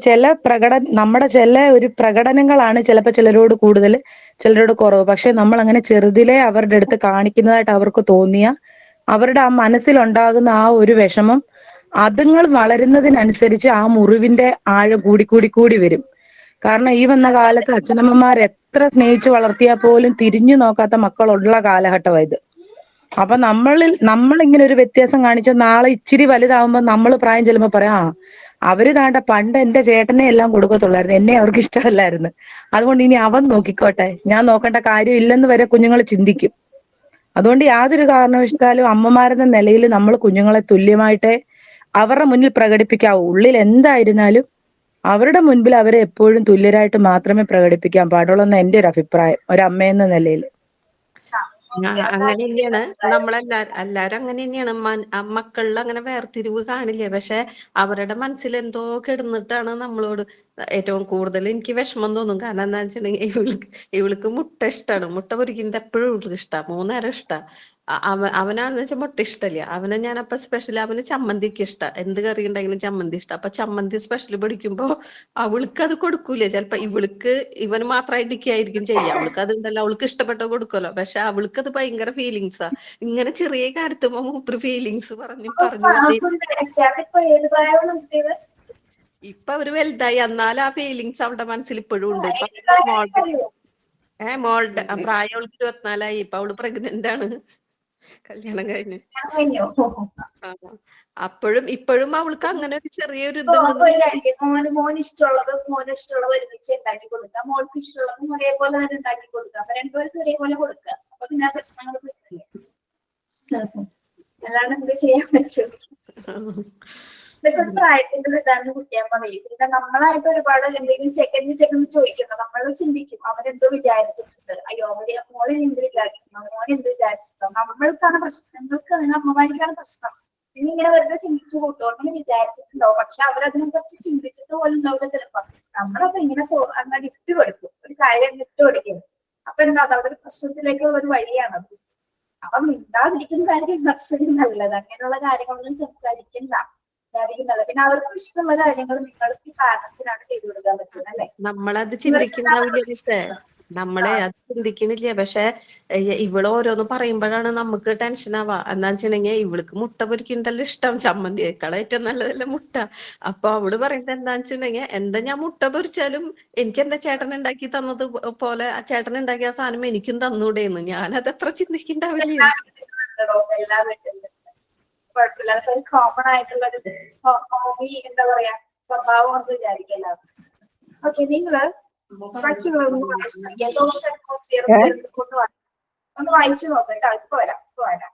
നമ്മുടെ ചില ഒരു പ്രകടനങ്ങളാണ് ചിലപ്പോൾ ചിലരോട് കൂടുതൽ, ചിലരോട് കുറവ്. പക്ഷെ നമ്മൾ അങ്ങനെ ചെറുതിലെ അവരുടെ അടുത്ത് കാണിക്കുന്നതായിട്ട് അവർക്ക് തോന്നിയ അവരുടെ ആ മനസ്സിലുണ്ടാകുന്ന ആ ഒരു വിഷമം, അതുങ്ങൾ വളരുന്നതിനനുസരിച്ച് ആ മുറിവിന്റെ ആഴം കൂടി വരും. കാരണം ഈ വന്ന കാലത്ത് അച്ഛനമ്മമാർ എത്ര സ്നേഹിച്ചു വളർത്തിയാൽ പോലും തിരിഞ്ഞു നോക്കാത്ത മക്കളുള്ള കാലഘട്ടമായത്. അപ്പൊ നമ്മളിങ്ങനെ ഒരു വ്യത്യാസം കാണിച്ച നാളെ ഇച്ചിരി വലുതാവുമ്പോ നമ്മൾ പ്രായം ചെല്ലുമ്പോ പറയാം, അവര് താണ്ട പണ്ട് എന്റെ ചേട്ടനെ എല്ലാം കൊടുക്കത്തുള്ളായിരുന്നു, എന്നെ അവർക്ക് ഇഷ്ടമല്ലായിരുന്നു, അതുകൊണ്ട് ഇനി അവൻ നോക്കിക്കോട്ടെ, ഞാൻ നോക്കേണ്ട കാര്യം ഇല്ലെന്ന് വരെ കുഞ്ഞുങ്ങൾ ചിന്തിക്കും. അതുകൊണ്ട് യാതൊരു കാരണവശാലും അമ്മമാരെന്ന നിലയിൽ നമ്മൾ കുഞ്ഞുങ്ങളെ തുല്യമായിട്ടേ അവരുടെ മുന്നിൽ പ്രകടിപ്പിക്കാവൂ. ഉള്ളിൽ എന്തായിരുന്നാലും അവരുടെ മുൻപിൽ അവരെ എപ്പോഴും തുല്യരായിട്ട് മാത്രമേ പ്രകടിപ്പിക്കാൻ പാടുള്ളൂ എന്ന് എന്റെ ഒരു അഭിപ്രായം, ഒരമ്മയെന്ന നിലയിൽ. അങ്ങനെ തന്നെയാണ് എല്ലാരും അങ്ങനെ തന്നെയാണ്. മക്കളിൽ അങ്ങനെ വേർതിരിവ് കാണില്ലേ, പക്ഷെ അവരുടെ മനസ്സിൽ എന്തോ കിടന്നിട്ടാണ് നമ്മളോട് ഏറ്റവും കൂടുതൽ എനിക്ക് വിഷമം തോന്നും. കാരണം എന്താ വെച്ചിട്ടുണ്ടെങ്കിൽ ഇവൾക്ക് മുട്ട ഇഷ്ടമാണ്. മുട്ട പൊരിക്കുന്നത് എപ്പോഴും ഇവൾക്ക് ഇഷ്ടമാണ്, 3 നേരം ഇഷ്ടമാണ്. അവനാണെന്ന് വെച്ചാൽ മുട്ട ഇഷ്ടല്ല. അവനെ ഞാനപ്പൊ സ്പെഷ്യൽ, അവന് ചമ്മന്തിക്ക് ഇഷ്ടം, എന്ത് കറി ഉണ്ടെങ്കിലും ചമ്മന്തി ഇഷ്ടം. അപ്പൊ ചമ്മന്തി സ്പെഷ്യൽ പിടിക്കുമ്പോ അവൾക്ക് അത് കൊടുക്കൂലേ. ചിലപ്പോ ഇവന് മാത്രമായിട്ടൊക്കെയായിരിക്കും ചെയ്യുക. അവൾക്ക് അതുണ്ടല്ലോ, അവൾക്ക് ഇഷ്ടപ്പെട്ട കൊടുക്കുമല്ലോ. പക്ഷെ അവൾക്ക് അത് ഭയങ്കര ഫീലിങ്സാ. ഇങ്ങനെ ചെറിയ കാര്യത്തുമ്പോ മൂപ്പര് ഫീലിങ്സ് പറഞ്ഞു പറഞ്ഞു ഏത് പ്രായമാണ് കുട്ടിയത്? ഇപ്പൊ അവര് വലുതായി, എന്നാലും ആ ഫീലിങ്സ് അവളുടെ മനസ്സിൽ ഇപ്പോഴും ഉണ്ട്. ഇപ്പൊ ഏത് പ്രായം മോളുടെ അറിയോ? മോളുടെ പ്രായം അവൾക്ക് 24 ഇപ്പൊ അവള് പ്രഗ്നന്റ് ആണ്, കല്യാണം കഴിഞ്ഞ്. കഴിഞ്ഞോ? ആ. അപ്പോഴും ഇപ്പോഴും അവൾക്ക് അങ്ങനെ ഒരു ചെറിയൊരു അപ്പൊ ഇതുണ്ട്. മോന് ഇഷ്ടമുള്ളത് ഒരുമിച്ച് ഉണ്ടാക്കി കൊടുക്കുക, മോൾക്ക് ഇഷ്ടമുള്ളത് ഒരേപോലെ തന്നെ ഉണ്ടാക്കി കൊടുക്കുക. അപ്പൊ രണ്ടുപേർക്കും ഒരേപോലെ കൊടുക്കുക. അപ്പൊ പിന്നെ ആ പ്രശ്നങ്ങൾ അല്ലാണ്ട് എന്ത് ചെയ്യാൻ പറ്റും? ഇതൊക്കെ ഒരു പ്രായത്തിന്റെ ഒരു ഇതാന്ന് കുട്ടിയാൻ പറയും. പിന്നെ നമ്മളായിട്ട് ഒരുപാട് എന്തെങ്കിലും ചെക്കൻ ചോദിക്കുന്നു, നമ്മൾ ചിന്തിക്കും അവരെന്തോ വിചാരിച്ചിട്ടുണ്ട്, അയ്യോ മോളെ എന്ത് വിചാരിച്ചിട്ടുണ്ടോ, മോൻ എന്ത് വിചാരിച്ചിട്ടുണ്ടോ. നമ്മൾക്കാണ് പ്രശ്നം, നിങ്ങൾക്ക് അതിന് അമ്മമാർക്കാണ് പ്രശ്നം. ഇനി ഇങ്ങനെ വെറുതെ ചിന്തിച്ചു കൂട്ടോ, അങ്ങനെ വിചാരിച്ചിട്ടുണ്ടോ, പക്ഷെ അവരതിനെ കുറിച്ച് ചിന്തിച്ചിട്ട് പോലും ഉണ്ടാവില്ല ചിലപ്പോ. നമ്മളപ്പോ ഇങ്ങനെ അങ്ങനെ ഇട്ട് കൊടുക്കും, ഒരു കാര്യം ഇട്ട് കൊടുക്കും. അപ്പൊ എന്താ അതവിടെ ഒരു പ്രശ്നത്തിലേക്കുള്ള ഒരു വഴിയാണത്. അപ്പൊ മിണ്ടാതിരിക്കുന്ന കാര്യം കുറച്ചുകൂടി നല്ലത്. അങ്ങനെയുള്ള കാര്യങ്ങളൊന്നും സംസാരിക്കുന്നത്. പിന്നെ അവർക്ക് ഇഷ്ടമുള്ള കാര്യങ്ങൾ നിങ്ങൾക്ക് പാരന്റ്സിനാണ് ചെയ്തു കൊടുക്കാൻ പറ്റുന്നത്, അല്ലെ? നമ്മളത് ചിന്തിക്കണ്ടാവില്ല മിസ്സേ, നമ്മളെ അത് ചിന്തിക്കണില്ല. പക്ഷെ ഇവള് ഓരോന്ന് പറയുമ്പോഴാണ് നമുക്ക് ടെൻഷൻ ആവാ. എന്താ വെച്ചിട്ടുണ്ടെങ്കിൽ ഇവൾക്ക് മുട്ട പൊരിക്കുന്നതല്ല ഇഷ്ടം, ചമ്മന്തിയേക്കാൾ ഏറ്റവും നല്ലതല്ല മുട്ട. അപ്പൊ അവള് പറയുന്നത് എന്താ വെച്ചിട്ടുണ്ടെങ്കിൽ, എന്താ ഞാൻ മുട്ട പൊരിച്ചാലും എനിക്ക് എന്താ ചേട്ടൻ ഉണ്ടാക്കി തന്നത് പോലെ ആ ചേട്ടൻ ഉണ്ടാക്കിയ ആ സാധനം എനിക്കും തന്നൂടെന്ന്. ഞാനത് എത്ര ചിന്തിക്കണ്ടാവില്ലേ. എല്ലാ വീട്ടിലും കുഴപ്പമില്ല, അതൊക്കെ കോമൺ ആയിട്ടുള്ള ഒരു ഹോബി, എന്താ പറയാ, സ്വഭാവം എന്ന് വിചാരിക്കല്ല. ഓക്കെ, നിങ്ങള് ബാക്കിയുള്ളതൊന്ന് വായിച്ചു നോക്കിയാൽ സോഷ്യൽ അറ്റ്മോസ്ഫിയർ ഒന്ന് വായിച്ചു നോക്കട്ടോ. ഇപ്പൊ വരാം.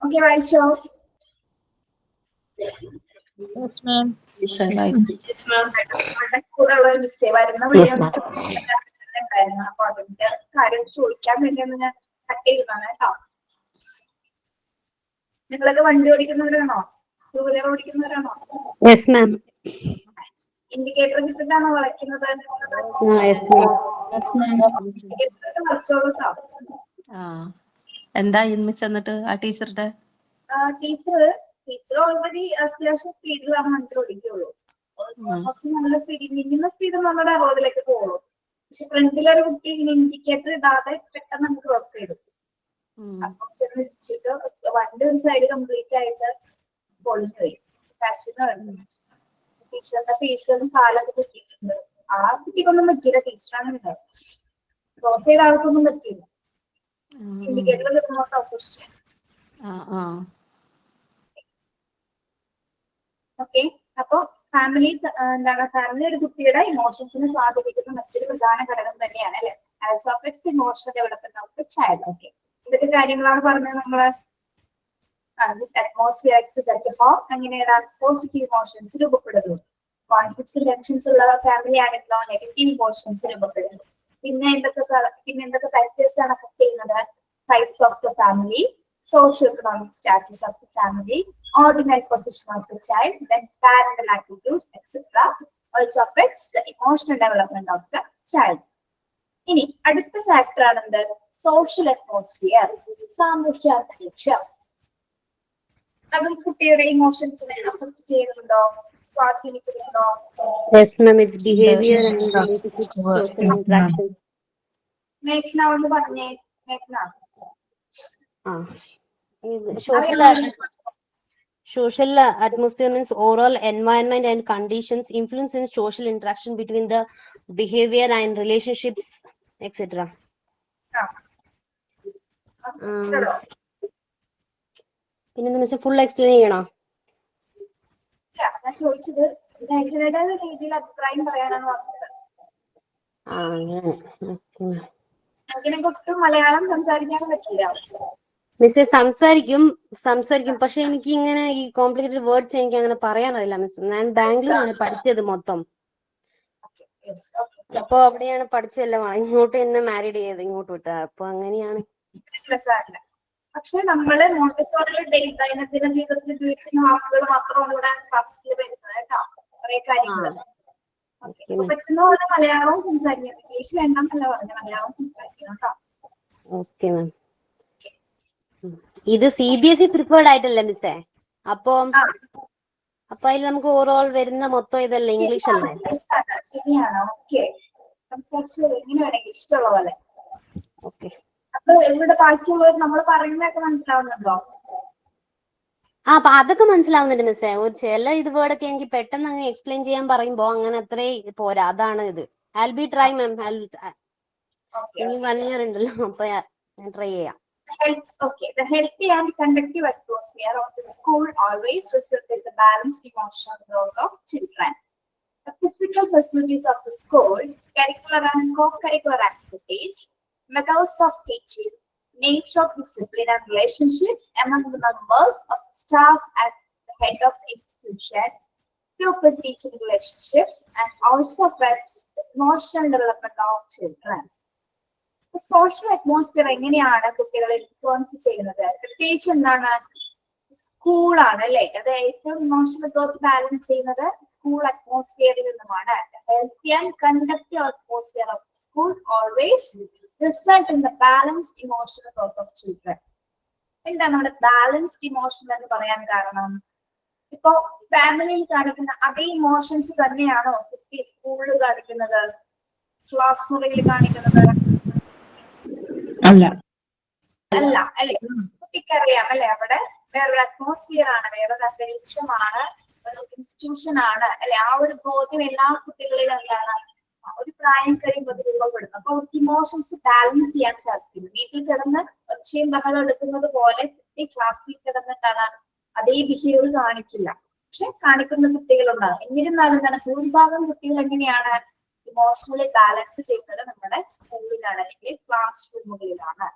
ഓക്കെ, വായിച്ചോ. Yes, ma'am. Yes, I like it. നമ്മുടെ കൂടെ ഉള്ള മിസ്സേ വരുന്ന വഴി ഉണ്ടായിരുന്നു. അപ്പൊ അതിന്റെ കാര്യം ചോദിക്കാൻ വേണ്ടി ഒന്ന് ഞാൻ കട്ട് ചെയ്തതാണ് കേട്ടോ. നിങ്ങളൊക്കെ വണ്ടി ഓടിക്കുന്നവരാണോ? ടൂ വീലർ ഓടിക്കുന്നവരാണോ? Yes ma'am. ഇൻഡിക്കേറ്റർ ഇട്ടിട്ടാണോ വളയ്ക്കുന്നത്? ഇൻഡിക്കേറ്റർ വളച്ചോളൂ കേട്ടോ. എന്തായി മിസ് എന്നിട്ട് ആ ടീച്ചറുടെ? ടീച്ചർ ഓൾറെഡി അത്യാവശ്യം സ്പീഡിലാണ് വണ്ടി ഓടിക്കുള്ളൂ. ഓൾമോസ്റ്റ് നല്ല സ്പീഡ്, മിനിമം സ്പീഡ് നമ്മുടെ 60 പോകുള്ളൂ. പക്ഷെ ഫ്രണ്ടിലൊരു കുട്ടി ഇൻഡിക്കേറ്റർ ഇടാതെ പെട്ടെന്ന് നമുക്ക് ക്രോസ് ചെയ്തു. അപ്പൊ ചെന്ന് ഇടിച്ചിട്ട് വണ്ടി ഒരു സൈഡ് കംപ്ലീറ്റ് ആയിട്ട് പൊളിഞ്ഞു പോയി. ടീച്ചറുടെ ഫേസും കാലൊക്കെ പൊട്ടിയിട്ടുണ്ട്. ആ കുട്ടിക്കൊന്നും പറ്റിയില്ല, ടീച്ചറാണ് ക്രോസ് ചെയ്ത ആൾക്കൊന്നും പറ്റിയില്ല. ഇൻഡിക്കേറ്റർ കിട്ടുമ്പോൾ പ്രസവിച്ചു. ഓക്കെ, അപ്പൊ ഫാമിലി ഫാമിലി ഒരു കുട്ടിയുടെ ഇമോഷൻസിനെ സ്വാധീനിക്കുന്ന മറ്റൊരു പ്രധാന ഘടകം തന്നെയാണ് അല്ലെ, as of its emotional development of the child. Okay, ഇതൊക്കെ കാര്യങ്ങളാണ് പറഞ്ഞത് നമ്മള്. അറ്റ്മോസ്ഫിയർ എക്സസ് അറ്റ് ഹോം എങ്ങനെയാണ് പോസിറ്റീവ് ഇമോഷൻസ് രൂപപ്പെടുന്നു. കോൺഫ്ലിക്ട്സ് ടെൻഷൻസ് ഉള്ള ഫാമിലി ആണെങ്കിലോ നെഗറ്റീവ് ഇമോഷൻസ് രൂപപ്പെടുന്നു. പിന്നെ എന്തൊക്കെ ഫാക്ടേഴ്സ് ആണ് അഫക്ട് ചെയ്യുന്നത്? Types of the family, socio economic status of the family, ordinal position of the child, then parental attitudes, etc. also affects the emotional development of the child. ഇനി അടുത്ത ഫാക്ടർ ആണെന്ത്? സോഷ്യൽ അറ്റ്മോസ്ഫിയർ, സാമൂഹ്യ അന്തരീക്ഷം. അതും കുട്ടിയുടെ ഇമോഷൻസിനെ അഫക്ട് ചെയ്യുന്നുണ്ടോ, സ്വാധീനിക്കുന്നുണ്ടോ? Yes ma'am, it's behavior and relationships, social interaction. മേഘ്ന ഒന്ന് പറഞ്ഞേ. മേഘ്ന, social atmosphere means overall environment and conditions influence in social interaction between the behavior and relationships, etc. പിന്നെ മിസ് ഫുൾ എക്സ്പ്ലെയിൻ ചെയ്യണോ? ഞാൻ ചോദിച്ചത് മേഘനയുടെ രീതിയിൽ അഭിപ്രായം പറയാനാണ് പറഞ്ഞത്. അങ്ങനെ ഒട്ടും മലയാളം സംസാരിക്കാൻ പറ്റില്ല. മിസ് സംസാരിക്കും പക്ഷെ എനിക്ക് ഇങ്ങനെ ഈ കോംപ്ലിക്കേറ്റഡ് വേർഡ്സ് എനിക്ക് അങ്ങനെ പറയാനറിയില്ല മിസ്. ഞാൻ ബാംഗ്ലൂരാണ് പഠിച്ചത് മൊത്തം. അപ്പൊ അവിടെയാണ് പഠിച്ചതെല്ലാം. ഇങ്ങോട്ട് എന്നെ മാരീഡ് ചെയ്ത് ഇങ്ങോട്ട് വിട്ടത്. അപ്പൊ അങ്ങനെയാണ്. പക്ഷെ നമ്മള് മോണ്ടിസോറിയിൽ ദൈനംദിന ജീവിതത്തിൽ ഉപയോഗിക്കുന്ന വാക്കുകൾ മാത്രമാണ് ഇവിടെ ക്ലാസ്സിൽ വരുന്നത് കേട്ടോ. കുറെ കാര്യങ്ങൾ പറ്റുന്ന പോലെ മലയാളവും സംസാരിക്കാം. ഇംഗ്ലീഷ് വേണ്ടെന്നല്ല പറഞ്ഞ, മലയാളം സംസാരിക്കണം കേട്ടോ. Okay ma'am. ഇത് CBSE പ്രിഫേർഡ് ആയിട്ടല്ലേ മിസ്സേ? അപ്പൊ അതിൽ നമുക്ക് ഓവറോൾ വരുന്ന മൊത്തം ഇതല്ലേ, ഇംഗ്ലീഷ് അല്ലേ? ശരിയാണ്. ഓക്കെ, സംസാരിച്ചു എങ്ങനെ വേണമെങ്കിൽ ഇഷ്ടമുള്ള പോലെ. ഓക്കെ, അപ്പൊ ഇവിടെ ബാക്കിയുള്ളവർ നമ്മൾ പറയുന്നതൊക്കെ മനസ്സിലാവുന്നുണ്ടോ? അതൊക്കെ മനസ്സിലാവുന്നുണ്ട് മിസ്സേ. ഒരു ചില ഇത് വേർഡൊക്കെ എനിക്ക് പെട്ടെന്ന് അങ്ങനെ എക്സ്പ്ലെയിൻ ചെയ്യാൻ പറയുമ്പോ അങ്ങനെ അത്രേ പോരാ. അതാണ് ഇത്. I'll be try ma'am. ഇനി 1 year ഉണ്ടല്ലോ, അപ്പൊ ഞാൻ ട്രൈ ചെയ്യാം. Okay, the healthy and conductive atmosphere of the school always result in the balanced emotional growth of children. The physical facilities of the school, curricular and co-curricular activities, methods of teaching, nature of discipline and relationships among the members of the staff at the head of the institution, pupil-teaching relationships, and also affects the emotional development of children. Social atmosphere എങ്ങനെയാണ് കുട്ടികളെ ഇൻഫ്ലുവൻസ് ചെയ്യുന്നത്? പ്രത്യേകിച്ച് എന്താണ്? സ്കൂളാണ് അല്ലെ, അത് ഏറ്റവും ഇമോഷണൽ ഗ്രോത്ത് ബാലൻസ് ചെയ്യുന്നത് സ്കൂൾ അറ്റ്മോസ്ഫിയറിൽ നിന്നുമാണ്. Healthy and conductive atmosphere of school always result in the balanced emotional growth of children. എന്താണ് നമ്മുടെ ബാലൻസ്ഡ് ഇമോഷൻ എന്ന് പറയാൻ കാരണം? ഇപ്പോ ഫാമിലിയിൽ കാണിക്കുന്ന അതേ ഇമോഷൻസ് തന്നെയാണോ കുട്ടി സ്കൂളിൽ കാണിക്കുന്നത്, ക്ലാസ് മുറിയിൽ കാണിക്കുന്നത്? അല്ല അല്ലെ, കുട്ടിക്കറിയാം അല്ലെ, അവിടെ വേറൊരു അറ്റ്മോസ്ഫിയർ ആണ്, വേറൊരു അന്തരീക്ഷമാണ്, ഒരു ഇൻസ്റ്റിറ്റ്യൂഷൻ ആണ് അല്ലെ. ആ ഒരു ബോധ്യം എല്ലാ കുട്ടികളിലും എന്താണ് ഒരു പ്രായം കഴിയുമ്പോൾ രൂപപ്പെടുന്നു. അപ്പൊ ഇമോഷൻസ് ബാലൻസ് ചെയ്യാൻ സാധിക്കുന്നു. വീട്ടിൽ കിടന്ന് ഒച്ചയും ബഹളം എടുക്കുന്നത് പോലെ കുട്ടി ക്ലാസ്സിൽ കിടന്നിട്ടാണ് അതേ ബിഹേവിയർ കാണിക്കില്ല. പക്ഷെ കാണിക്കുന്ന കുട്ടികളുണ്ടാകും. എന്നിരുന്നാലും എന്താണ് ഭൂരിഭാഗം കുട്ടികൾ എങ്ങനെയാണ് ഇമോഷണലി ബാലൻസ് ചെയ്യുന്നത് നമ്മുടെ സ്കൂളിലാണ് അല്ലെങ്കിൽ ക്ലാസ് റൂമുകളിലാണ്.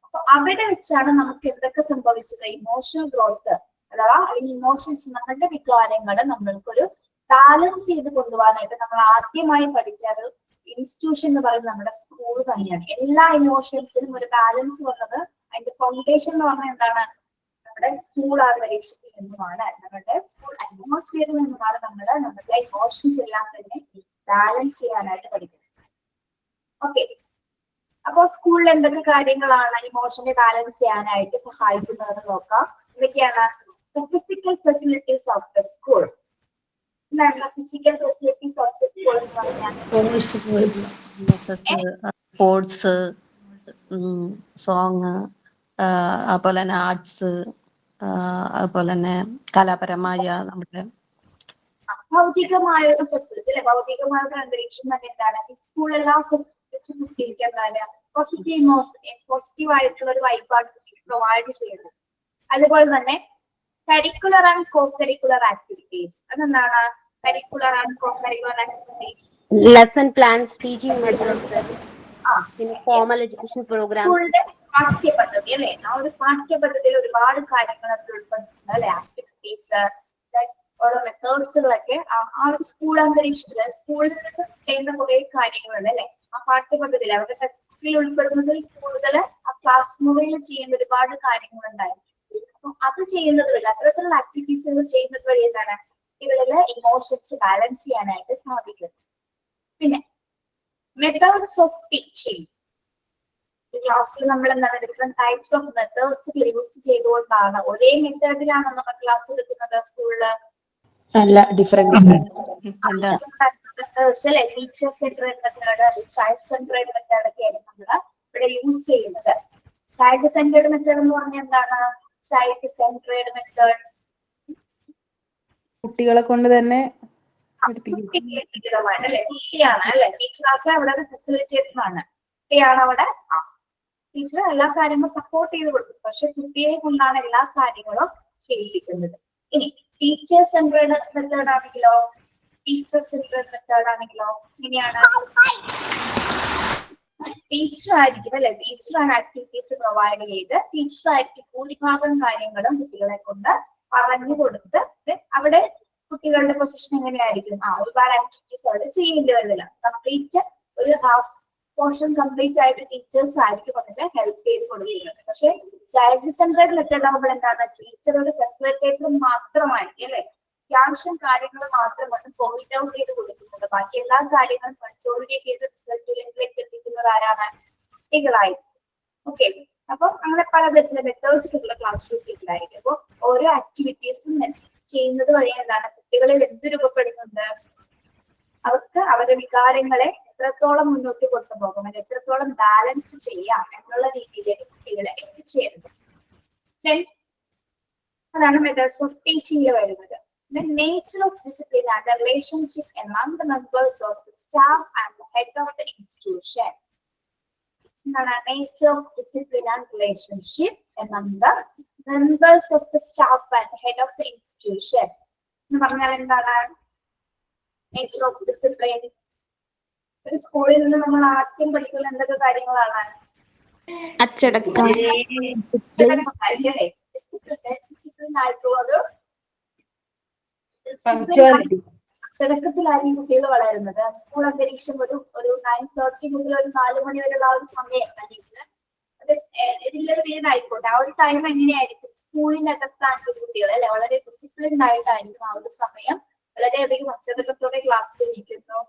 അപ്പൊ അവിടെ വെച്ചാണ് നമുക്ക് എന്തൊക്കെ സംഭവിച്ചത്, ഇമോഷണൽ ഗ്രോത്ത് അഥവാ ഇമോഷൻസ്, നമ്മളുടെ വികാരങ്ങൾ നമ്മൾക്കൊരു ബാലൻസ് ചെയ്ത് കൊണ്ടുപോകാനായിട്ട് നമ്മൾ ആദ്യമായി പഠിച്ച ഒരു ഇൻസ്റ്റിറ്റ്യൂഷൻ എന്ന് പറയുന്നത് നമ്മുടെ സ്കൂൾ തന്നെയാണ്. എല്ലാ ഇമോഷൻസിനും ഒരു ബാലൻസ് വന്നത് അതിന്റെ ഫൗണ്ടേഷൻ എന്ന് പറഞ്ഞാൽ എന്താണ്, നമ്മുടെ സ്കൂൾ അന്തരീക്ഷത്തിൽ നിന്നുമാണ്, നമ്മുടെ സ്കൂൾ അറ്റ്മോസ്ഫിയറിൽ നിന്നുമാണ് നമ്മുടെ ഇമോഷൻസ് എല്ലാം തന്നെ ബാലൻസ് ചെയ്യാനായിട്ട് പഠിക്കുന്നത്. ഓക്കെ, അപ്പൊ സ്കൂളിൽ എന്തൊക്കെ കാര്യങ്ങളാണ് ഇമോഷനെ ബാലൻസ് ചെയ്യാനായിട്ട് സഹായിക്കുന്നതെന്ന് നോക്കാം. എന്തൊക്കെയാണ് physical facilities of the school. എന്താണ് physical facilities of the school എന്ന് പറഞ്ഞാൽ സ്പോർട്സ്, സോങ്, അതുപോലെ തന്നെ ആർട്സ്, അതുപോലെ തന്നെ കലാപരമായ നമ്മുടെ ഭൗതികമായ ഒരു ഫെസിലിറ്റി അല്ലെ, ഭൗതികമായ ഒരു അന്തരീക്ഷം തന്നെ എന്താണ് ഈ സ്കൂൾ എല്ലാ ഫെസിലിറ്റീസും കുട്ടികൾക്ക് എന്താണ് പോസിറ്റീവ് ആയിട്ടുള്ള ഒരു വൈബാണ് പ്രൊവൈഡ് ചെയ്യുന്നത്. അതുപോലെ തന്നെ curricular and co curricular activities. അതെന്താണ് curricular and co curricular activities? Lesson plans, teaching methods, പിന്നെ ഫോർമൽ എഡ്യൂക്കേഷൻ പ്രോഗ്രാംസ്. സ്കൂളിന്റെ പാഠ്യപദ്ധതി അല്ലെ, ആ ഒരു പാഠ്യപദ്ധതിയിൽ ഒരുപാട് കാര്യങ്ങൾ അതിൽ ഉൾപ്പെടുത്തുന്നത് അല്ലെ, ആക്ടിവിറ്റീസ്, ഓരോ മെത്തേഡ്സുകളൊക്കെ ആ ഒരു സ്കൂൾ അന്തരീക്ഷത്തില് സ്കൂളിൽ നിന്ന് ചെയ്യുന്ന കുറെ കാര്യങ്ങളുണ്ട് അല്ലെ, ആ പാഠ്യപദ്ധതിയിൽ അവരുടെ ടെക്സ്റ്റിൽ ഉൾപ്പെടുന്നതിൽ കൂടുതൽ ആ ക്ലാസ് മുറിയിൽ ചെയ്യേണ്ട ഒരുപാട് കാര്യങ്ങളുണ്ടായിരുന്നു. അപ്പൊ അത് ചെയ്യുന്നത് വഴി, അത്തരത്തിലുള്ള ആക്ടിവിറ്റീസുകൾ ചെയ്യുന്നത് വഴി എന്താണ് കുട്ടികളിലെ ഇമോഷൻസ് ബാലൻസ് ചെയ്യാനായിട്ട് സാധിക്കും. പിന്നെ മെത്തേഡ്സ് ഓഫ് ടീച്ചിങ്. ക്ലാസ്സിൽ നമ്മൾ എന്താണ് different types of methods use ചെയ്തുകൊണ്ടാണ്, ഒരേ മെത്തേഡിലാണ് നമ്മൾ ക്ലാസ് എടുക്കുന്നത് സ്കൂളില്? അല്ല, ഡിഫറെന്റ് മെത്തേഡ്സ് അല്ലെ, teacher centred method, child centred method ഒക്കെയാണ് നമ്മൾ ഇവിടെ യൂസ് ചെയ്യുന്നത്. ചൈൽഡ് സെന്റേഡ് മെത്തേഡ് എന്ന് പറഞ്ഞാൽ എന്താണ്? ചൈൽഡ് സെന്റേഡ് മെത്തേഡ് കുട്ടികളെ കൊണ്ട് തന്നെ അല്ലെ, കുട്ടിയാണ് അല്ലെ ടീച്ചേഴ്സ് അവിടെ ഒരു ഫെസിലിറ്റേറ്റർ ആണ്, കുട്ടിയാണ് അവിടെ ടീച്ചർ എല്ലാ കാര്യങ്ങളും സപ്പോർട്ട് ചെയ്ത് കൊടുക്കും, പക്ഷെ കുട്ടിയെ കൊണ്ടാണ് എല്ലാ കാര്യങ്ങളും ചെയ്യിപ്പിക്കുന്നത്. ഇനി ടീച്ചർ സെന്റേഡ് മെത്തേഡ് ആണെങ്കിലോ, ഇങ്ങനെയാണ് ടീച്ചർ ആയിരിക്കും അല്ലെ, ടീച്ചറാണ് ആക്ടിവിറ്റീസ് പ്രൊവൈഡ് ചെയ്ത്, ടീച്ചറായിരിക്കും ഭൂരിഭാഗം കാര്യങ്ങളും കുട്ടികളെ കൊണ്ട് പറഞ്ഞു കൊടുത്ത് അവിടെ കുട്ടികളുടെ പൊസിഷൻ എങ്ങനെയായിരിക്കും, ഒരുപാട് ആക്ടിവിറ്റീസ് അവിടെ ചെയ്യേണ്ടി വരുന്നില്ല, കംപ്ലീറ്റ് ഒരു ഹാഫ് പോർഷൻ കംപ്ലീറ്റ് ആയിട്ട് ടീച്ചേഴ്സ് ആയിരിക്കും അതിന് ഹെൽപ്പ് ചെയ്ത് കൊടുക്കുന്നത്. പക്ഷെ ചൈൽഡ് സെന്റേഡ് മെത്തേഡ് ആകുമ്പോൾ എന്താണ്, ടീച്ചർ ഒരു ഫെസിലിറ്റേറ്റർ മാത്രമായിരിക്കും അല്ലെ, അത്യാവശ്യം കാര്യങ്ങൾ മാത്രം അത് പോയിന്റ് ഔട്ട് ചെയ്ത് കൊടുക്കുന്നുണ്ട്, ബാക്കി എല്ലാ കാര്യങ്ങളും കൺസോളിഡേറ്റ് ചെയ്ത് റിസൾട്ടിലേക്ക് എത്തിക്കുന്നത് ആരാണ്? കുട്ടികളായിരിക്കും. ഓക്കെ, അപ്പൊ അങ്ങനെ പലതരത്തിലുള്ള മെത്തേഡ്സുകൾ ക്ലാസ് റൂമിലായിരിക്കും. അപ്പൊ ഓരോ ആക്ടിവിറ്റീസും ചെയ്യുന്നത് വഴി എന്താണ് കുട്ടികളിൽ എന്ത് രൂപപ്പെടുന്നുണ്ട്, അവർക്ക് അവരുടെ വികാരങ്ങളെ എത്രത്തോളം മുന്നോട്ട് കൊണ്ടുപോകും, അത് എത്രത്തോളം ബാലൻസ് ചെയ്യാം എന്നുള്ള രീതിയിലേക്ക് കുട്ടികളെ എത്തിച്ചേരുന്നു. അതാണ് മെത്തേഡ്സ് ഓഫ് ടീച്ചിങ്ങിൽ വരുന്നത്. The nature of discipline and the relationship among the members of the staff and the head of the institution. Nature of discipline and relationship among the members of the staff and head of the institution. Nature of discipline. ഒരു സ്കൂളിൽ നിന്ന് നമ്മൾ ആദ്യം പഠിക്കുന്ന എന്തൊക്കെ കാര്യങ്ങളാണ്? അച്ചടക്കം. ഡിസിപ്ലിൻ ആയിട്ടുള്ളത് അച്ചടക്കത്തിലായിരിക്കും കുട്ടികൾ വളരുന്നത്. സ്കൂൾ അന്തരീക്ഷം ഒരു 9:30 മുതൽ ഒരു 4 മണി വരെയുള്ള ആ ഒരു സമയം അല്ലെങ്കിൽ അത് ഇതിന്റെ ഒരു വീടായിക്കോട്ടെ, ആ ഒരു ടൈം എങ്ങനെയായിരിക്കും? സ്കൂളിനകത്താണ് കുട്ടികൾ അല്ലെ വളരെ ഡിസിപ്ലിൻഡ് ആയിട്ടായിരിക്കും ആ ഒരു സമയം, വളരെയധികം അച്ചടക്കത്തോടെ ക്ലാസ്സിൽ ഇരിക്കുന്നു,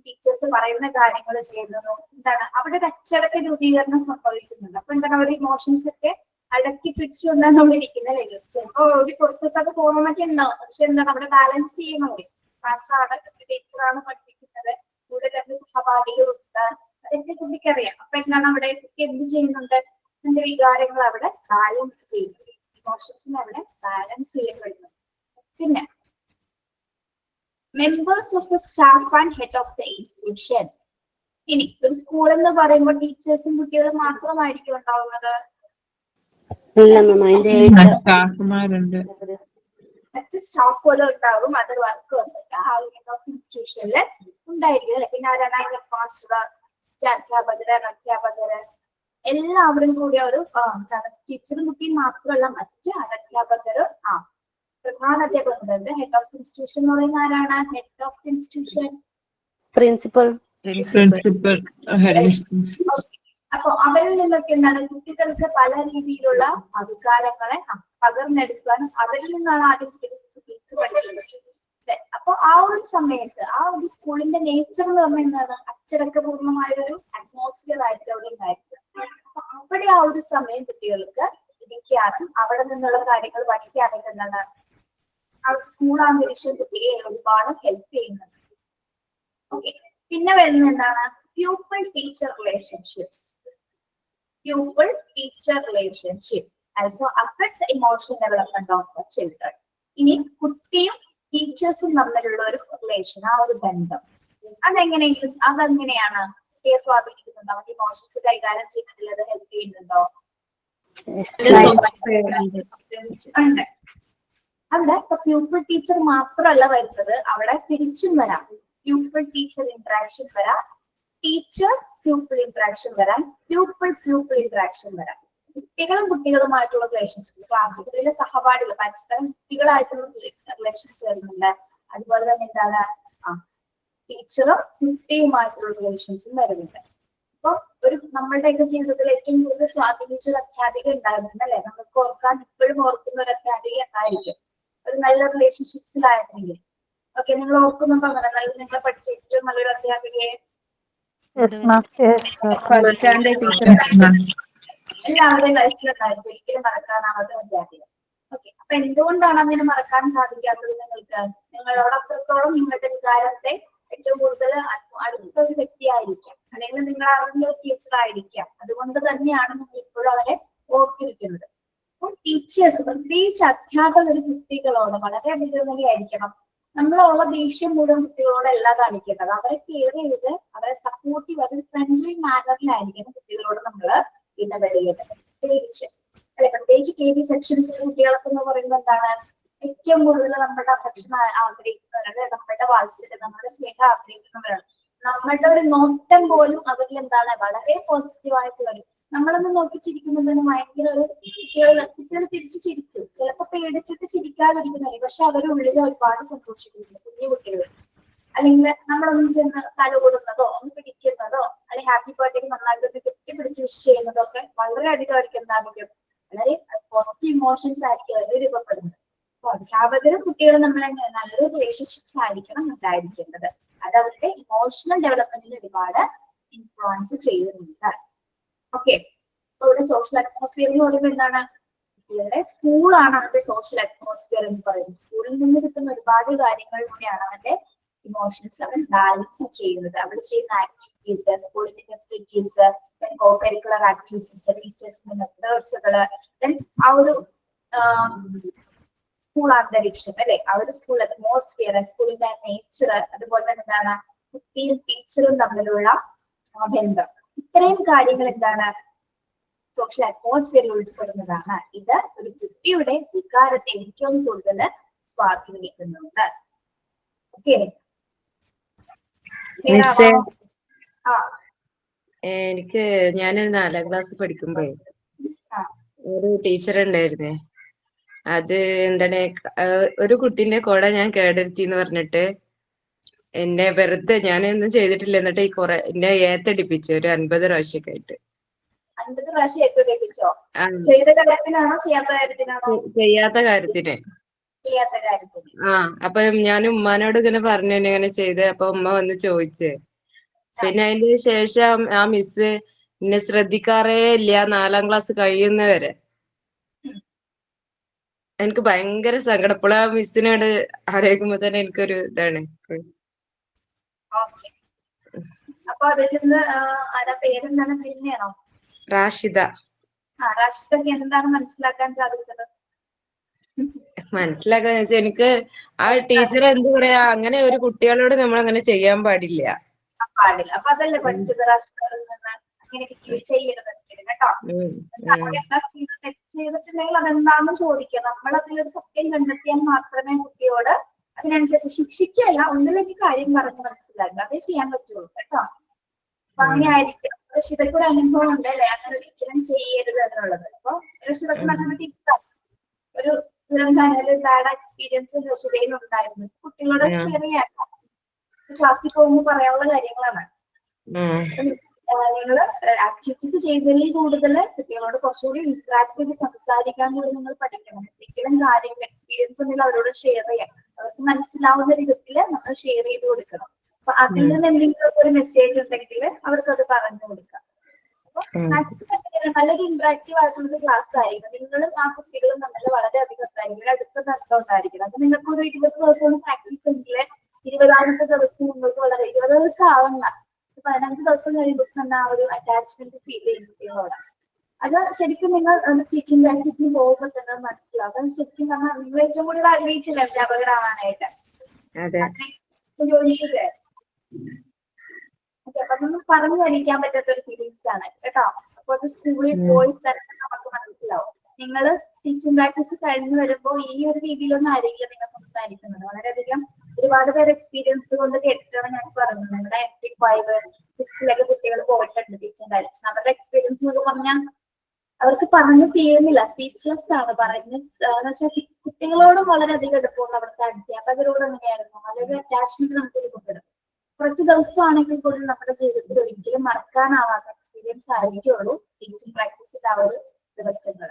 ടീച്ചേഴ്സ് പറയുന്ന കാര്യങ്ങൾ ചെയ്യുന്നു, എന്താണ് അവിടെ ഒരു അച്ചടക്ക രൂപീകരണം സംഭവിക്കുന്നുണ്ട്. അപ്പൊ എന്താണ് അവരുടെ ഇമോഷൻസ് ഒക്കെ അടക്കി പിടിച്ചുകൊണ്ടാണ് നമ്മൾ ഇരിക്കുന്നത് അല്ലേ. ചിലപ്പോ ഒരു പുറത്തൊക്കെ തോന്നുന്നൊക്കെ ഉണ്ടാവും, പക്ഷെ എന്താണ് അവിടെ ബാലൻസ് ചെയ്യണമല്ലേ. ക്ലാസ്സാണ്, ടീച്ചറാണ് പഠിപ്പിക്കുന്നത്, കൂടെ രണ്ട് സഹപാഠികളുണ്ട്, അതൊക്കെ കുട്ടിക്കറിയാം. അപ്പൊ എന്താണ് അവിടെ കുട്ടി എന്ത് ചെയ്യുന്നുണ്ട്, അതിന്റെ വികാരങ്ങൾ അവിടെ ബാലൻസ് ചെയ്യുന്നു, ഇമോഷൻസിനെ അവിടെ ബാലൻസ് ചെയ്യപ്പെടുന്നു. പിന്നെ members of the staff and head of the institution. ഇനി ഒരു സ്കൂൾ എന്ന് പറയുമ്പോൾ ടീച്ചേഴ്സും കുട്ടികളും മാത്രമായിരിക്കും ഉണ്ടാവുന്നത്? മറ്റ് സ്റ്റാഫുകളും ഉണ്ടാവും, അതർ വർക്കേഴ്സ് ഒക്കെ ആ ഹെഡ് ഓഫ് ഇൻസ്റ്റിറ്റ്യൂഷനിൽ ഉണ്ടായിരിക്കും അല്ലെ. പിന്നെ ആരാണ്? മാസ്റ്റർ, അധ്യാപകര്, എല്ലാവരും കൂടി ഒരു ടീച്ചറും കുട്ടിയും മാത്രമല്ല മറ്റ് അധ്യാപകരും പ്രധാന അധ്യാപകർ ഹെഡ് ഓഫ് ദി ഇൻസ്റ്റിറ്റ്യൂഷൻ എന്ന് പറയുന്ന ആരാണ്? Head of the institution principal. അപ്പൊ അവരിൽ നിന്നൊക്കെ എന്താണ് കുട്ടികൾക്ക് പല രീതിയിലുള്ള അധികാരങ്ങളെ പകർന്നെടുക്കാനും അവരിൽ നിന്നാണ് ആദ്യം കുട്ടികൾ പഠിക്കുന്നത്. അപ്പൊ ആ ഒരു സമയത്ത് ആ ഒരു സ്കൂളിന്റെ നേച്ചർ എന്ന് പറഞ്ഞാൽ എന്താണ്? അച്ചടക്കപൂർണമായ ഒരു അറ്റ്മോസ്ഫിയർ ആയിട്ട് അവിടെ ഉണ്ടായിരിക്കും. അപ്പൊ അവിടെ ആ ഒരു സമയം കുട്ടികൾക്ക് ഇരിക്കാനും അവിടെ നിന്നുള്ള കാര്യങ്ങൾ പഠിക്കാനൊക്കെ എന്താണ് ആ സ്കൂൾ അന്തരീക്ഷം കുട്ടിയെ ഒരുപാട് ഹെൽപ്പ് ചെയ്യുന്നുണ്ട്. ഓക്കെ, പിന്നെ വരുന്നത് എന്താണ്? pupil teacher relationships. Pupil teacher relationship also affect the emotional development of the children. ഇനി കുട്ടിയും ടീച്ചേഴ്സും തമ്മിലുള്ള ഒരു റിലേഷൻ, ആ ഒരു ബന്ധം അതെങ്ങനെയാണ് കുട്ടിയെ സ്വാധീനിക്കുന്നുണ്ടോ? അവന്റെ ഇമോഷൻസ് കൈകാര്യം ചെയ്യുന്നതിൽ അത് ഹെൽപ്പ് ചെയ്യുന്നുണ്ടോ? ഉണ്ട്. അവിടെ ഇപ്പൊ പ്യൂപ്പിൾ ടീച്ചർ മാത്രമല്ല വരുന്നത്, അവിടെ തിരിച്ചും വരാം. പ്യൂപ്പിൾ ടീച്ചർ ഇന്ററാക്ഷൻ വരാം, ടീച്ചർ പ്യൂപ്പിൾ ഇന്ററാക്ഷൻ വരാം, പ്യൂപ്പിൾ ഇന്ററാക്ഷൻ വരാം. കുട്ടികളുമായിട്ടുള്ള റിലേഷൻഷിപ്പ്, ക്ലാസ്സുകളിലെ സഹപാഠികൾ പരസ്പരം കുട്ടികളായിട്ടുള്ള റിലേഷൻസ് വരുന്നുണ്ട്. അതുപോലെ തന്നെ എന്താണ് ടീച്ചറും കുട്ടിയുമായിട്ടുള്ള റിലേഷൻസും വരുന്നുണ്ട്. അപ്പൊ നമ്മളുടെയൊക്കെ ജീവിതത്തിൽ ഏറ്റവും കൂടുതൽ സ്വാധീനിച്ച ഒരു അധ്യാപിക ഉണ്ടായിരുന്നു അല്ലെ? നമുക്ക് ഓർക്കാൻ ഇപ്പോഴും ഓർക്കുന്ന ഒരു അധ്യാപിക ഉണ്ടായിരിക്കും, ഒരു നല്ല റിലേഷൻഷിപ്സിലായിരുന്നെങ്കിൽ. ഓക്കെ, നിങ്ങൾ ഓർക്കുന്നുണ്ടോ? നിങ്ങളെ പഠിച്ച ഏറ്റവും നല്ലൊരു അധ്യാപികയെ എല്ലാവരുടെയും ലൈഫിലുണ്ടായിരുന്നു, ഒരിക്കലും മറക്കാനാവാത്ത അധ്യാപിക. ഓക്കെ, അപ്പൊ എന്തുകൊണ്ടാണ് അങ്ങനെ മറക്കാൻ സാധിക്കാത്തത് നിങ്ങൾക്ക്? നിങ്ങളോട് അത്രത്തോളം നിങ്ങളുടെ വികാരത്തെ ഏറ്റവും കൂടുതൽ അടുത്ത ഒരു വ്യക്തിയായിരിക്കാം, അല്ലെങ്കിൽ നിങ്ങൾ അറിഞ്ഞ ഒരു ടീച്ചർ ആയിരിക്കാം. അതുകൊണ്ട് തന്നെയാണ് നിങ്ങൾ ഇപ്പോഴും അവരെ ഓർത്തിരിക്കുന്നത്. അപ്പോൾ ടീച്ചേഴ്സ്, പ്രത്യേകിച്ച് അധ്യാപകർ കുട്ടികളോട് വളരെയധികം ആയിരിക്കണം. നമ്മളുള്ള ദേഷ്യം മുഴുവൻ കുട്ടികളോടല്ല കാണിക്കേണ്ടത്. അവരെ കെയർ ചെയ്ത് അവരെ സപ്പോർട്ടീവ്, അവരുടെ ഫ്രണ്ട്ലി മാനറിലായിരിക്കണം കുട്ടികളോട് നമ്മൾ ഇടപെടേണ്ടത്. പ്രത്യേകിച്ച് KB സെക്ഷൻസിലെ കുട്ടികളൊക്കെ എന്ന് പറയുമ്പോൾ എന്താണ്, ഏറ്റവും കൂടുതൽ നമ്മുടെ അഫെക്ഷൻ ആഗ്രഹിക്കുന്നവരാണ്, നമ്മുടെ വാത്സല്യം, നമ്മുടെ സ്നേഹം ആഗ്രഹിക്കുന്നവരാണ്. നമ്മളുടെ ഒരു നോട്ടം പോലും അവരിൽ എന്താണ് വളരെ പോസിറ്റീവായിട്ടുള്ള ഒരു, നമ്മളൊന്ന് നോക്കി ചിരിക്കുമ്പോൾ തന്നെ ഭയങ്കര ഒരു കുട്ടികൾ തിരിച്ച് ചിരിക്കും. ചിലപ്പോ പേടിച്ചിട്ട് ചിരിക്കാതിരിക്കുന്നവരെ, പക്ഷെ അവരുടെ ഉള്ളിൽ ഒരുപാട് സന്തോഷിക്കുന്നു കുഞ്ഞു കുട്ടികൾ. അല്ലെങ്കിൽ നമ്മളൊന്നും ചെന്ന് തലോടുന്നതോ ഒന്ന് പിടിക്കുന്നതോ അല്ലെങ്കിൽ ഹാപ്പി ബർത്ത്ഡേക്ക് നന്നായിട്ട് കെട്ടിപ്പിടിച്ച് വിഷ് ചെയ്യുന്നതോ ഒക്കെ വളരെയധികം അവർക്ക് എന്താണെങ്കിലും വളരെ പോസിറ്റീവ് ഇമോഷൻസ് ആയിരിക്കും അവർ രൂപപ്പെടുന്നത്. അപ്പൊ അധ്യാപകരും കുട്ടികളും നമ്മളെങ്ങനെ നല്ലൊരു റിലേഷൻഷിപ്സ് ആയിരിക്കണം ഉണ്ടായിരിക്കേണ്ടത്. അത് അവരുടെ ഇമോഷണൽ ഡെവലപ്മെന്റിന് ഒരുപാട് ഇൻഫ്ലുവൻസ് ചെയ്യുന്നുണ്ട്. ഓക്കെ, അപ്പൊ ഇവിടെ സോഷ്യൽ അറ്റ്മോസ്ഫിയർ എന്ന് പറയുമ്പോൾ എന്താണ്? കുട്ടികളുടെ സ്കൂളാണ് അവരുടെ സോഷ്യൽ അറ്റ്മോസ്ഫിയർ എന്ന് പറയുന്നത്. സ്കൂളിൽ നിന്ന് കിട്ടുന്ന ഒരുപാട് കാര്യങ്ങളിലൂടെയാണ് അവന്റെ ഇമോഷൻസ് അവൻ ബാലൻസ് ചെയ്യുന്നത്. അവിടെ ചെയ്യുന്ന ആക്ടിവിറ്റീസ്, സ്കൂളിന്റെ ഫെസിലിറ്റീസ്, കോ കരിക്കുലർ ആക്ടിവിറ്റീസ്, ടീച്ചേഴ്സിന്റെ മെത്തേഡ്സുകള്, ആ ഒരു സ്കൂൾ അന്തരീക്ഷം അല്ലെ, ആ ഒരു സ്കൂൾ അറ്റ്മോസ്ഫിയർ, സ്കൂളിന്റെ നേച്ചർ, അതുപോലെ തന്നെ എന്താണ് കുട്ടിയും ടീച്ചറും തമ്മിലുള്ള ബന്ധം, ഇത്രയും കാര്യങ്ങൾ എന്താണ് സോഷ്യൽ അറ്റ്മോസ്ഫിയറിൽ ഉൾപ്പെടുന്നതാണ്. ഇത് ഒരു കുട്ടിയുടെ വികാരത്തെ ഏറ്റവും കൂടുതൽ സ്വാധീനിക്കുന്നുണ്ട്. ഓക്കെ, എനിക്ക് ഞാനൊരു 4ാം ക്ലാസ് പഠിക്കുമ്പോ ഒരു ടീച്ചർ ഉണ്ടായിരുന്നേ. അത് എന്താണ്, ഒരു കുട്ടീന്റെ കൂടെ ഞാൻ കേടെടുത്തി എന്ന് പറഞ്ഞിട്ട് എന്നെ വെറുതെ, ഞാനൊന്നും ചെയ്തിട്ടില്ല, എന്നിട്ട് എന്നെ ഏത്തടിപ്പിച്ചു ഒരു 50 പ്രാവശ്യമൊക്കെ ആയിട്ട്. 50 പ്രാവശ്യം ഏത്തടിപ്പിച്ചോ? ചെയ്ത കാര്യത്തിനാണോ ചെയ്യാത്ത കാര്യത്തിനാണോ? ചെയ്യാത്ത കാര്യത്തിന്. അപ്പൊ ഞാൻ ഉമ്മാനോട് ഇങ്ങനെ പറഞ്ഞു ഇങ്ങനെ ചെയ്ത്. അപ്പൊ ഉമ്മ വന്ന് ചോദിച്ച്, പിന്നെ അതിന് ശേഷം ആ മിസ് എന്നെ ശ്രദ്ധിക്കാറേ ഇല്ല 4ാം ക്ലാസ് കഴിയുന്നവരെ. എനിക്ക് ഭയങ്കര സങ്കടം. ഇപ്പോൾ ആ മിസ്സിനോട് ആലോചിക്കുമ്പോ തന്നെ എനിക്കൊരു ഇതാണ്. അപ്പൊ അതിൽ നിന്ന് പേരെന്താണ്? തന്നെയാണോ? റാഷിദ. റാഷിദക്ക് എന്താണ് മനസ്സിലാക്കാൻ സാധിച്ചത്? മനസ്സിലാക്കാന്ന് വെച്ചാൽ എനിക്ക് ആ ടീച്ചർ എന്ത് പറയാ, അങ്ങനെ ഒരു കുട്ടികളോട് നമ്മൾ അങ്ങനെ ചെയ്യാൻ പാടില്ല. അപ്പൊ അതല്ലേ പഠിച്ചത് റാഷിദയിൽ നിന്ന്, അങ്ങനെ ചെയ്യരുത് കേട്ടോ. എന്താ തെറ്റ് ചെയ്തിട്ടുണ്ടെങ്കിൽ അതെന്താന്ന് ചോദിക്കുക. നമ്മൾ അതിലൊരു സത്യം കണ്ടെത്തിയാൽ മാത്രമേ കുട്ടിയോട് അതിനനുസരിച്ച് ശിക്ഷിക്കുകയല്ല, ഒന്നിലേക്ക് കാര്യം പറഞ്ഞ് മനസ്സിലാക്കുക, അതേ ചെയ്യാൻ പറ്റുള്ളൂ കേട്ടോ. അപ്പൊ അങ്ങനെ ആയിരിക്കണം. റഷിദക്ക് ഒരു അനുഭവം ഉണ്ട് അല്ലെ, അങ്ങനെ ഒരിക്കലും ചെയ്യരുത് എന്നുള്ളത്. അപ്പൊ റഷിദക്ക് നല്ലൊരു ടീച്ചറാണ്. ഒരു ദുരന്തായാലും ഒരു ബാഡ് എക്സ്പീരിയൻസ് റഷിദയിൽ ഉണ്ടായിരുന്നു. കുട്ടികളോട് ഷെയർ ചെയ്യാൻ ക്ലാസ്സിൽ പോകുമ്പോൾ പറയാനുള്ള കാര്യങ്ങളാണ്. നിങ്ങൾ ആക്ടിവിറ്റീസ് ചെയ്തതിൽ കൂടുതൽ കുട്ടികളോട് കുറച്ചുകൂടി ഇന്ററാക്ട് ചെയ്ത് സംസാരിക്കാൻ കൂടി നിങ്ങൾ പഠിക്കണം. എന്തെങ്കിലും കാര്യങ്ങൾ എക്സ്പീരിയൻസ് ഉണ്ടെങ്കിൽ അവരോട് ഷെയർ ചെയ്യാം. അവർക്ക് മനസ്സിലാവുന്ന വിധത്തിൽ നമ്മൾ ഷെയർ ചെയ്ത് കൊടുക്കണം. അപ്പൊ അതിൽ നിന്ന് എന്തെങ്കിലും ഒരു മെസ്സേജ് ഉണ്ടെങ്കിൽ അവർക്ക് അത് പറഞ്ഞു കൊടുക്കാം. അപ്പൊ മാക്സിമം നല്ലൊരു ഇന്ററാക്റ്റീവ് ആയിട്ടുള്ള ക്ലാസ് ആയിരിക്കും. നിങ്ങളും ആ കുട്ടികളും തമ്മിൽ വളരെയധികം ഉണ്ടായിരിക്കും, അടുത്ത ബന്ധം ഉണ്ടായിരിക്കണം. അപ്പൊ നിങ്ങൾക്ക് ഒരു 20 ദിവസം പ്രാക്ടീസ് ഉണ്ടെങ്കിൽ 20ാമത്തെ ദിവസം നിങ്ങൾക്ക് 20 ദിവസം ആവണ്ട, 15 ദിവസം കഴിയുമ്പോൾ തന്നെ ആ ഒരു അറ്റാച്ച്മെന്റ് ഫീൽ ചെയ്യും കുട്ടികളോട്. അത് ശരിക്കും നിങ്ങൾ ടീച്ചിങ് പ്രാക്ടീസിന് പോകുമ്പോൾ തന്നെ മനസ്സിലാവും. അത് ശരിക്കും പറഞ്ഞാൽ നിങ്ങൾ ഏറ്റവും കൂടുതൽ ആഗ്രഹിച്ചില്ല അധ്യാപകരാവാനായിട്ട്, ജോലി ചെയ്തേ. അപ്പൊ അതൊന്നും പറഞ്ഞു പഠിക്കാൻ പറ്റാത്ത ഒരു ഫീലിങ്സ് ആണ് കേട്ടോ. അപ്പൊ അത് സ്കൂളിൽ പോയി തന്നെ നമുക്ക് മനസ്സിലാവും. നിങ്ങൾ ടീച്ചിങ് പ്രാക്ടീസ് കഴിഞ്ഞ് വരുമ്പോൾ ഈ ഒരു രീതിയിലൊന്നും ആയിരിക്കില്ല നിങ്ങൾ സംസാരിക്കുന്നത്. വളരെയധികം ഒരുപാട് പേര് എക്സ്പീരിയൻസ് കൊണ്ട് കേട്ടിട്ടാണ് ഞാൻ പറഞ്ഞത്. നമ്മുടെ MP5 6 കുട്ടികൾ പോയിട്ടുണ്ട് ടീച്ചിങ് പ്രാക്ടീസ്. അവരുടെ എക്സ്പീരിയൻസ് എന്നൊക്കെ പറഞ്ഞാൽ അവർക്ക് പറഞ്ഞു തീരുന്നില്ല, സ്പീച്ച്ലെസ് ആണ്. പറഞ്ഞ് വെച്ചാൽ കുട്ടികളോടും വളരെയധികം എടുപ്പമുള്ള അവർക്ക് അധ്യാപകരോട് എങ്ങനെയായിരുന്നു നല്ലൊരു അറ്റാച്ച്മെന്റ് നമുക്ക് രൂപപ്പെടും. കുറച്ച് ദിവസമാണെങ്കിൽ കൂടി നമ്മുടെ ജീവിതത്തിൽ ഒരിക്കലും മറക്കാനാവാത്ത എക്സ്പീരിയൻസ് ആയിരിക്കുള്ളൂ ടീച്ചിങ് പ്രാക്ടീസിന്റെ ആ ഒരു ദിവസങ്ങൾ.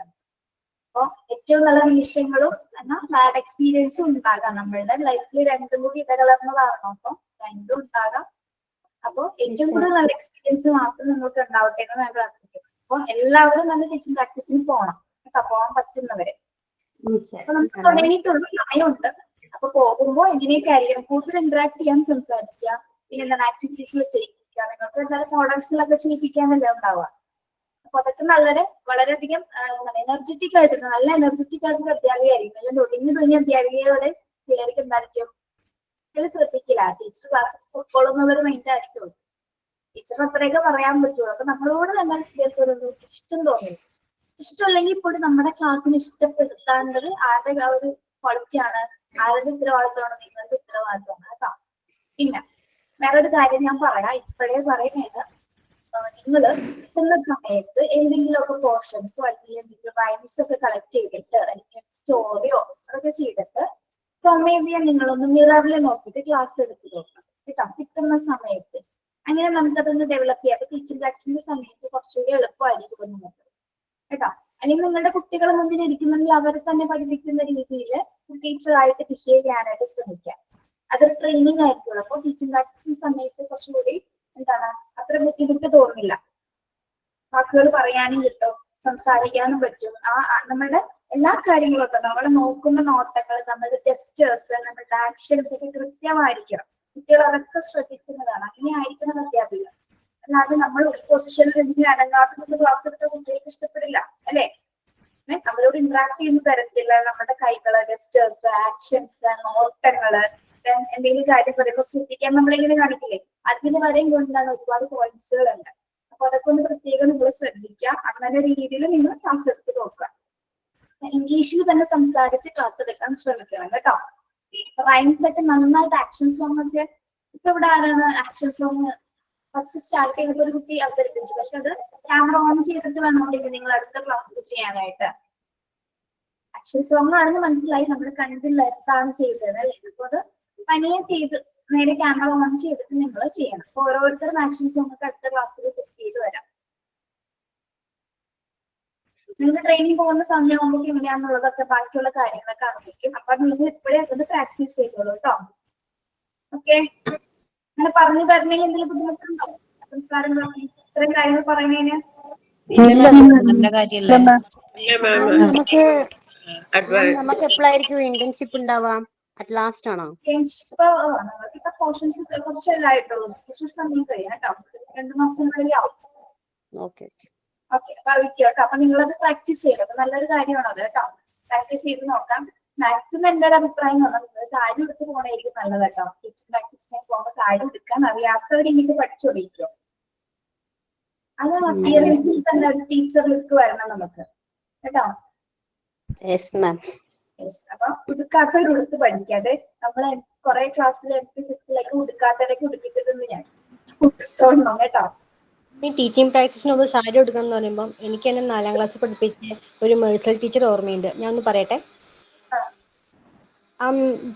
അപ്പൊ ഏറ്റവും നല്ല നിമിഷങ്ങളും എന്നാൽ ബാഡ് എക്സ്പീരിയൻസും ഉണ്ടാകാം. നമ്മളുടെ ലൈഫിൽ രണ്ടും കൂടി ഇടകലർന്നതാണ്. അപ്പൊ രണ്ടും ഉണ്ടാകാം. അപ്പൊ ഏറ്റവും കൂടുതൽ നല്ല എക്സ്പീരിയൻസ് മാത്രം നിങ്ങൾക്ക് ഉണ്ടാവട്ടെ എന്ന് ഞാൻ പ്രാർത്ഥിക്കും. അപ്പൊ എല്ലാവരും നല്ല ടീച്ചിങ് പ്രാക്ടീസിന് പോകണം കേട്ടോ, പോകാൻ പറ്റുന്നവരെ. അപ്പൊ നമുക്ക് തുടങ്ങിയിട്ടുള്ള സമയമുണ്ട്. അപ്പൊ പോകുമ്പോൾ എങ്ങനെയൊക്കെ ആയിരിക്കും കൂടുതൽ ഇന്ററാക്ട് ചെയ്യാൻ സംസാരിക്കുക, പിന്നെ എന്താണ് ആക്ടിവിറ്റീസിൽ ചെയ്യിപ്പിക്കുക. നിങ്ങൾക്ക് എന്തായാലും മോഡൽസിലൊക്കെ ചെയ്യിപ്പിക്കാനല്ലേ ഉണ്ടാവുക. അപ്പൊ അതൊക്കെ വളരെയധികം എനർജറ്റിക് ആയിട്ടുണ്ട്, നല്ല എനർജറ്റിക് ആയിട്ടുള്ള അധ്യാപികയായിരിക്കും. അല്ലെങ്കിൽ ഒടിഞ്ഞു തുണിയ അധ്യാപികയോടെ പിള്ളേർക്ക് എന്തായിരിക്കും ശ്രദ്ധിക്കില്ല. ടീച്ചർ ക്ലാസ് ഉൾക്കൊള്ളുന്നവർ മൈൻഡ് ആയിരിക്കും. ടീച്ചറിന് അത്രയൊക്കെ പറയാൻ പറ്റുള്ളൂ. അപ്പൊ നമ്മളോട് തന്നെ കുട്ടികൾക്ക് ഇഷ്ടം തോന്നുന്നു. ഇഷ്ടമല്ലെങ്കിൽ കൂടി നമ്മുടെ ക്ലാസ്സിന് ഇഷ്ടപ്പെടുത്താണ്ടത് ആരുടെ ആ ഒരു ക്വാളിറ്റിയാണ്, ആരുടെ ഉത്തരവാദിത്തമാണ്? നിങ്ങളുടെ ഉത്തരവാദിത്തമാണ് കേട്ടോ. പിന്നെ വേറൊരു കാര്യം ഞാൻ പറയാം, ഇപ്പോഴേ പറയുന്നത്, നിങ്ങൾ കിട്ടുന്ന സമയത്ത് എന്തെങ്കിലുമൊക്കെ പോർഷൻസോ അല്ലെങ്കിൽ എന്തെങ്കിലും റൈംസ് ഒക്കെ കളക്ട് ചെയ്തിട്ട് അല്ലെങ്കിൽ സ്റ്റോറിയോ അതൊക്കെ ചെയ്തിട്ട് സ്വമേധയാ നിങ്ങളൊന്ന് മിററിൽ നോക്കിയിട്ട് ക്ലാസ് എടുത്ത് നോക്കാം കേട്ടോ, കിട്ടുന്ന സമയത്ത്. അങ്ങനെ നമുക്കതൊന്ന് ഡെവലപ്പ് ചെയ്യാം. അപ്പൊ ടീച്ചിങ് പ്രാക്ടീസിന്റെ സമയത്ത് കുറച്ചുകൂടി എളുപ്പമായിരിക്കും നമുക്ക് കേട്ടോ. അല്ലെങ്കിൽ നിങ്ങളുടെ കുട്ടികളെ മുന്നിൽ ഇരിക്കുന്നെങ്കിൽ അവരെ തന്നെ പഠിപ്പിക്കുന്ന രീതിയിൽ ടീച്ചറായിട്ട് ബിഹേവ് ചെയ്യാനായിട്ട് ശ്രമിക്കാം. അതൊരു ട്രെയിനിങ് ആയിരിക്കുള്ളൂ. അപ്പോൾ ടീച്ചിങ് പ്രാക്ടീസിന്റെ സമയത്ത് കുറച്ചുകൂടി എന്താണ് അത്ര ബുദ്ധിമുട്ട് തോന്നില്ല. വാക്കുകൾ പറയാനും കിട്ടും, സംസാരിക്കാനും പറ്റും. നമ്മുടെ എല്ലാ കാര്യങ്ങളും ഒക്കെ നമ്മൾ നോക്കുന്ന നോട്ടങ്ങൾ, നമ്മുടെ ജെസ്റ്റേഴ്സ്, നമ്മുടെ ആക്ഷൻസ് ഒക്കെ കൃത്യമായിരിക്കണം. കുട്ടികൾ അതൊക്കെ ശ്രദ്ധിക്കുന്നതാണ്. അങ്ങനെ ആയിരിക്കണം അധ്യാപിക. അല്ലാതെ നമ്മൾ ഒരു പൊസിഷനിൽ എന്തെങ്കിലും അടങ്ങാത്ത ക്ലാസ് എടുത്ത കുട്ടികൾക്ക് ഇഷ്ടപ്പെടില്ല അല്ലെ. അവരോട് ഇന്ററാക്ട് ചെയ്യുന്ന തരത്തില് നമ്മുടെ കൈകള്, ജെസ്റ്റേഴ്സ്, ആക്ഷൻസ്, നോട്ടങ്ങള്, എന്തെങ്കിലും കാര്യം പറയുമ്പോൾ ശ്രദ്ധിക്കാൻ നമ്മളെങ്ങനെ കാണിക്കില്ലേ, അതിന് വരെയും കൊണ്ടാണ് ഒരുപാട് പോയിന്റ്സുകൾ ഉണ്ട്. അപ്പൊ അതൊക്കെ ഒന്ന് പ്രത്യേകം നിങ്ങൾ ശ്രദ്ധിക്കുക. അങ്ങനെ രീതിയിൽ നിങ്ങൾ ക്ലാസ് എടുത്ത് നോക്കുക. ഇംഗ്ലീഷിൽ തന്നെ സംസാരിച്ച് ക്ലാസ് എടുക്കാൻ ശ്രമിക്കണം കേട്ടോ. റൈംസ് ഒക്കെ നന്നായിട്ട് ആക്ഷൻ സോങ് ഒക്കെ ഇപ്പൊ ഇവിടെ ആരാണ് ആക്ഷൻ സോങ് ഫസ്റ്റ് സ്റ്റാർട്ട് ചെയ്തപ്പോൾ ഒരു കുട്ടി അവതരിപ്പിച്ചു. പക്ഷെ അത് ക്യാമറ ഓൺ ചെയ്തിട്ട് വേണമെങ്കിൽ നിങ്ങൾ അടുത്ത ക്ലാസ്സിൽ ചെയ്യാനായിട്ട്. ആക്ഷൻ സോങ് ആണെന്ന് മനസ്സിലായി, നമ്മൾ കണ്ടില്ല എന്താണ് ചെയ്തത് അല്ലേ. അപ്പൊ അത് തനിയെ ചെയ്ത് നേരെ ക്യാമറ ഓൺ ചെയ്തിട്ട് നിങ്ങൾ ചെയ്യണം. അപ്പൊ ഓരോരുത്തരും ആക്ഷൻ സോങ് ഒക്കെ അടുത്ത ക്ലാസ്സിൽ സെറ്റ് ചെയ്ത് വരാം. നിങ്ങൾ ട്രെയിനിങ് പോകുന്ന സമയമാകുമ്പോൾ എങ്ങനെയാണെന്നുള്ളതൊക്കെ ബാക്കിയുള്ള കാര്യങ്ങളൊക്കെ അറിയിക്കും. അപ്പൊ നിങ്ങൾ ഇപ്പോഴേ അത് പ്രാക്ടീസ് ചെയ്തോളൂ കേട്ടോ. ഓക്കെ, അങ്ങനെ പറഞ്ഞു തരണമെങ്കിൽ എന്തെങ്കിലും ബുദ്ധിമുട്ടുണ്ടോ? സംസാരം ഇത്രയും കാര്യങ്ങൾ പറയുന്നതിന് നമുക്ക് എപ്പോഴായിരിക്കും ഇന്റേൺഷിപ്പ് ഉണ്ടാവാം? അറ്റ് ലാസ്റ്റ് ആണോ? നമുക്കിപ്പോ പോർഷൻസ് കുറച്ചല്ലേ ആയിട്ടുള്ളൂ. കുറച്ച് സമയം കഴിയാം കേട്ടോ, 2 മാസങ്ങളിൽ ആവും. ഓക്കെ ഓക്കെ, അറിയിക്കും കേട്ടോ. അപ്പൊ നിങ്ങളത് പ്രാക്ടീസ് ചെയ്യണം. അപ്പൊ നല്ലൊരു കാര്യമാണ് അത് കേട്ടോ. പ്രാക്ടീസ് ചെയ്ത് നോക്കാം. മാക്സിമം എന്റെ ഒരു അഭിപ്രായം പറഞ്ഞാൽ സാരി എടുത്ത് പോകണമായിരിക്കും നല്ലത് കേട്ടോ. ടീച്ചിങ് പ്രാക്ടീസിനൊക്കെ പോകുമ്പോൾ സാരി എടുക്കാൻ അറിയാത്തവർ ഇങ്ങനെ പഠിച്ചോടിക്കും. അത് അപ്പിയറൻസിൽ തന്നെ ഒരു ടീച്ചർ ലുക്ക് വരണം നമുക്ക് കേട്ടോ. അപ്പൊ ഉടുക്കാത്തവർ ഉടുത്ത് പഠിക്കാതെ നമ്മളെ കുറെ ക്ലാസ്സിൽ MP6 ഉടുക്കാത്തവരൊക്കെ ഉടുപ്പിച്ചിട്ടുണ്ട് ഞാൻ. ഉടുത്തോളണം കേട്ടോ. ഈ ടീച്ചിങ് പ്രാക്ടീസിന് മുമ്പ് സാരി ഉടുക്കണം എന്ന് പറയുമ്പോൾ എനിക്ക് എന്നെ 4ാം ക്ലാസ്സിൽ പഠിപ്പിച്ച ഒരു മേഴ്സൽ ടീച്ചർ ഓർമ്മയുണ്ട്. ഞാൻ ഒന്ന് പറയട്ടെ. ആ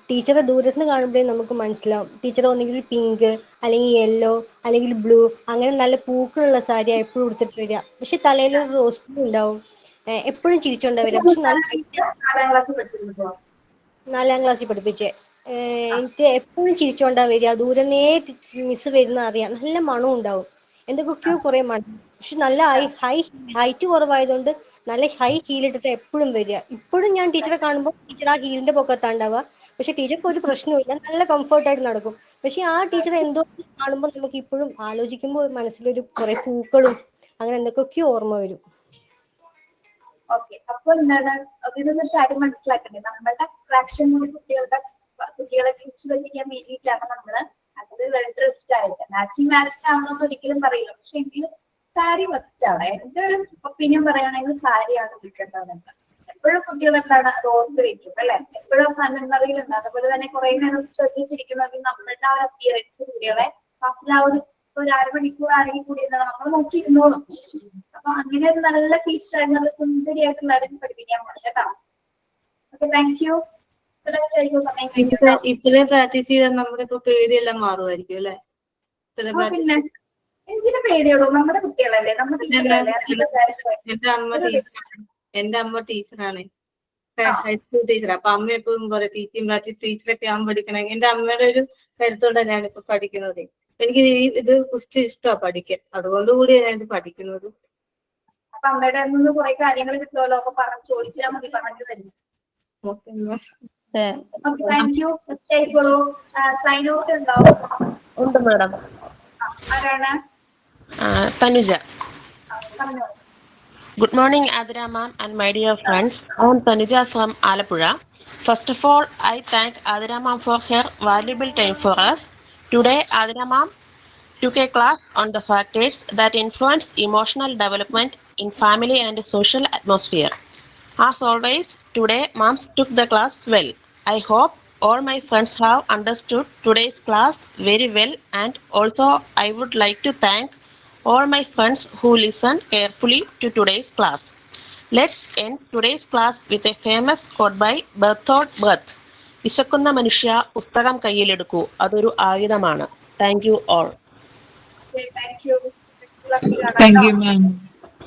ടീച്ചറെ ദൂരത്ത് നിന്ന് കാണുമ്പോഴേ നമുക്ക് മനസ്സിലാവും. ടീച്ചർ ഒന്നെങ്കിൽ പിങ്ക് അല്ലെങ്കിൽ യെല്ലോ അല്ലെങ്കിൽ ബ്ലൂ അങ്ങനെ നല്ല പൂക്കളുള്ള സാരി എപ്പോഴും ഉടുത്തിട്ട് വരിക. പക്ഷെ തലയിൽ ഒരു റോസ് പൂ ഉണ്ടാവും. എപ്പോഴും ചിരിച്ചോണ്ടാ വരിക. പക്ഷെ നല്ല 4ാം ക്ലാസ്സിൽ പഠിച്ചിരുന്നോ? 4ാം ക്ലാസ്സിൽ പഠിപ്പിച്ചേ. എനിക്ക് എപ്പോഴും ചിരിച്ചോണ്ടാ വരിക. ദൂരന്നേ മിസ് വരുന്ന അറിയാം. നല്ല മണം ഉണ്ടാവും. എന്തൊക്കെയോ കുറെ മണം. പക്ഷെ നല്ല ഹൈറ്റ് കുറവായതുകൊണ്ട് നല്ല ഹൈ ഹീൽ ഇട്ടിട്ട് എപ്പോഴും വരിക. ഇപ്പോഴും ഞാൻ ടീച്ചറെ കാണുമ്പോൾ ടീച്ചർ ആ ഹീലിന്റെ പൊക്കത്താണ്ടാവുക. പക്ഷെ ടീച്ചർക്ക് ഒരു പ്രശ്നമില്ല, നല്ല കംഫർട്ടായിട്ട് നടക്കും. പക്ഷെ ആ ടീച്ചർ എന്തോ കാണുമ്പോൾ നമുക്ക് ഇപ്പോഴും ആലോചിക്കുമ്പോൾ മനസ്സിലൊരു കുറെ പൂക്കളും അങ്ങനെ എന്തൊക്കെയോ ഓർമ്മ വരും. ഓക്കെ, അപ്പൊ എന്താണ് ഇതിനൊരു കാര്യം മനസ്സിലാക്കണ്ടേ? നമ്മുടെ അട്രാക്ഷൻ കുട്ടികളെ തിരിച്ചു പറ്റിക്കാൻ വേണ്ടിയിട്ടാണ് നമ്മള് അത് വെൽ ഡ്രസ്ഡ് ആയിട്ട് മാച്ചിങ് ആവണമെന്ന് ഒരിക്കലും പറയില്ല. പക്ഷെ എങ്കിലും സാരി മസ്റ്റ് ആണ്. എന്റെ ഒരു ഒപ്പീനിയൻ പറയുകയാണെങ്കിൽ സാരിയാണ് ഉടുക്കേണ്ടതെന്ന്. എപ്പോഴും കുട്ടികൾ എന്താണ് അത് ഓർത്ത് വെക്കും അല്ലെ? എപ്പോഴും മെമ്മറിയിൽ ഉണ്ട്. അതുപോലെ തന്നെ കുറെ നേരം ശ്രദ്ധിച്ചിരിക്കണമെങ്കിൽ നമ്മളുടെ ആ ഒരു അപ്പിയറൻസ് കുട്ടികളെ ക്ലാസ്സിൽ ആ ഒരു അരമണിക്കൂർ ആണെങ്കിൽ കൂടി എന്താണ് നമ്മൾ നോക്കിയിരുന്നോളും. അപ്പൊ അങ്ങനെ ഒരു നല്ല ടീച്ചറായിട്ട് നല്ല സുന്ദരിയായിട്ടുള്ള എല്ലാവരും പഠിപ്പിക്കാൻ പോകണം കേട്ടോ. Okay, thank U. സമയം കഴിഞ്ഞു. ഇപ്പോഴേ പ്രാക്ടീസ് ചെയ്താൽ നമ്മുടെ ഇപ്പൊ പേടിയെല്ലാം മാറുമായിരിക്കും അല്ലെ? പിന്നെ എന്തിനു പേടിയുള്ളൂ? നമ്മുടെ കുട്ടികളല്ലേ, നമ്മുടെ ടീച്ചറല്ലേ. എന്റെ അമ്മ ടീച്ചറാണ്, ഹൈസ്കൂൾ ടീച്ചർ. അപ്പൊ അമ്മ എപ്പോഴും പറയും ടീച്ചറൊക്കെ ആവാൻ പഠിക്കണം. എന്റെ അമ്മയുടെ ഒരു കരുത്തോടെ ഞാനിപ്പോ പഠിക്കുന്നത്. എനിക്ക് ഇത് കുറിച്ച് ഇഷ്ടമാണ് പഠിക്കാൻ, അതുകൊണ്ട് കൂടിയാണ് ഞാൻ ഇത് പഠിക്കുന്നത്. അപ്പൊ അമ്മയുടെ നിന്ന് കുറെ കാര്യങ്ങൾ കിട്ടുമല്ലോ. അപ്പൊ ചോദിച്ചാൽ മതി, പറഞ്ഞു തരും. Okay, thank you. ആയിക്കോളൂ. സൈൻ ഔട്ട് ഉണ്ടോ? ഉണ്ട് മാഡം. ആരാണ്? Tanuja. പറഞ്ഞോളൂ. Good morning, Adira ma'am and my dear friends. I am Tanuja from Alapura. First of all, I thank Adira ma'am for her valuable time for us. Today, Adira ma'am took a class on the factors that influence emotional development in family and social atmosphere. As always, today ma'am took the class well. I hope all my friends have understood today's class very well, and also I would like to thank all my friends who listened carefully to today's class. Let's end today's class with a famous quote by Bertolt Brecht. വിശക്കുന്ന മനുഷ്യ പുസ്തകം കയ്യിലെടുക്കൂ, അതൊരു ആയുധമാണ്. Thank you all. Thank you. Thank you ma'am.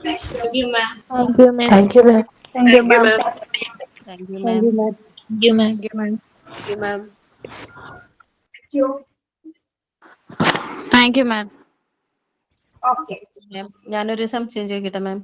Thank you ma'am. Thank you miss. Thank you ma'am. Thank you ma'am. Thank you ma'am. Thank you ma'am. Thank you ma'am. Okay, ഞാനൊരു സംശയം ചോദിക്കട്ടെ മാം?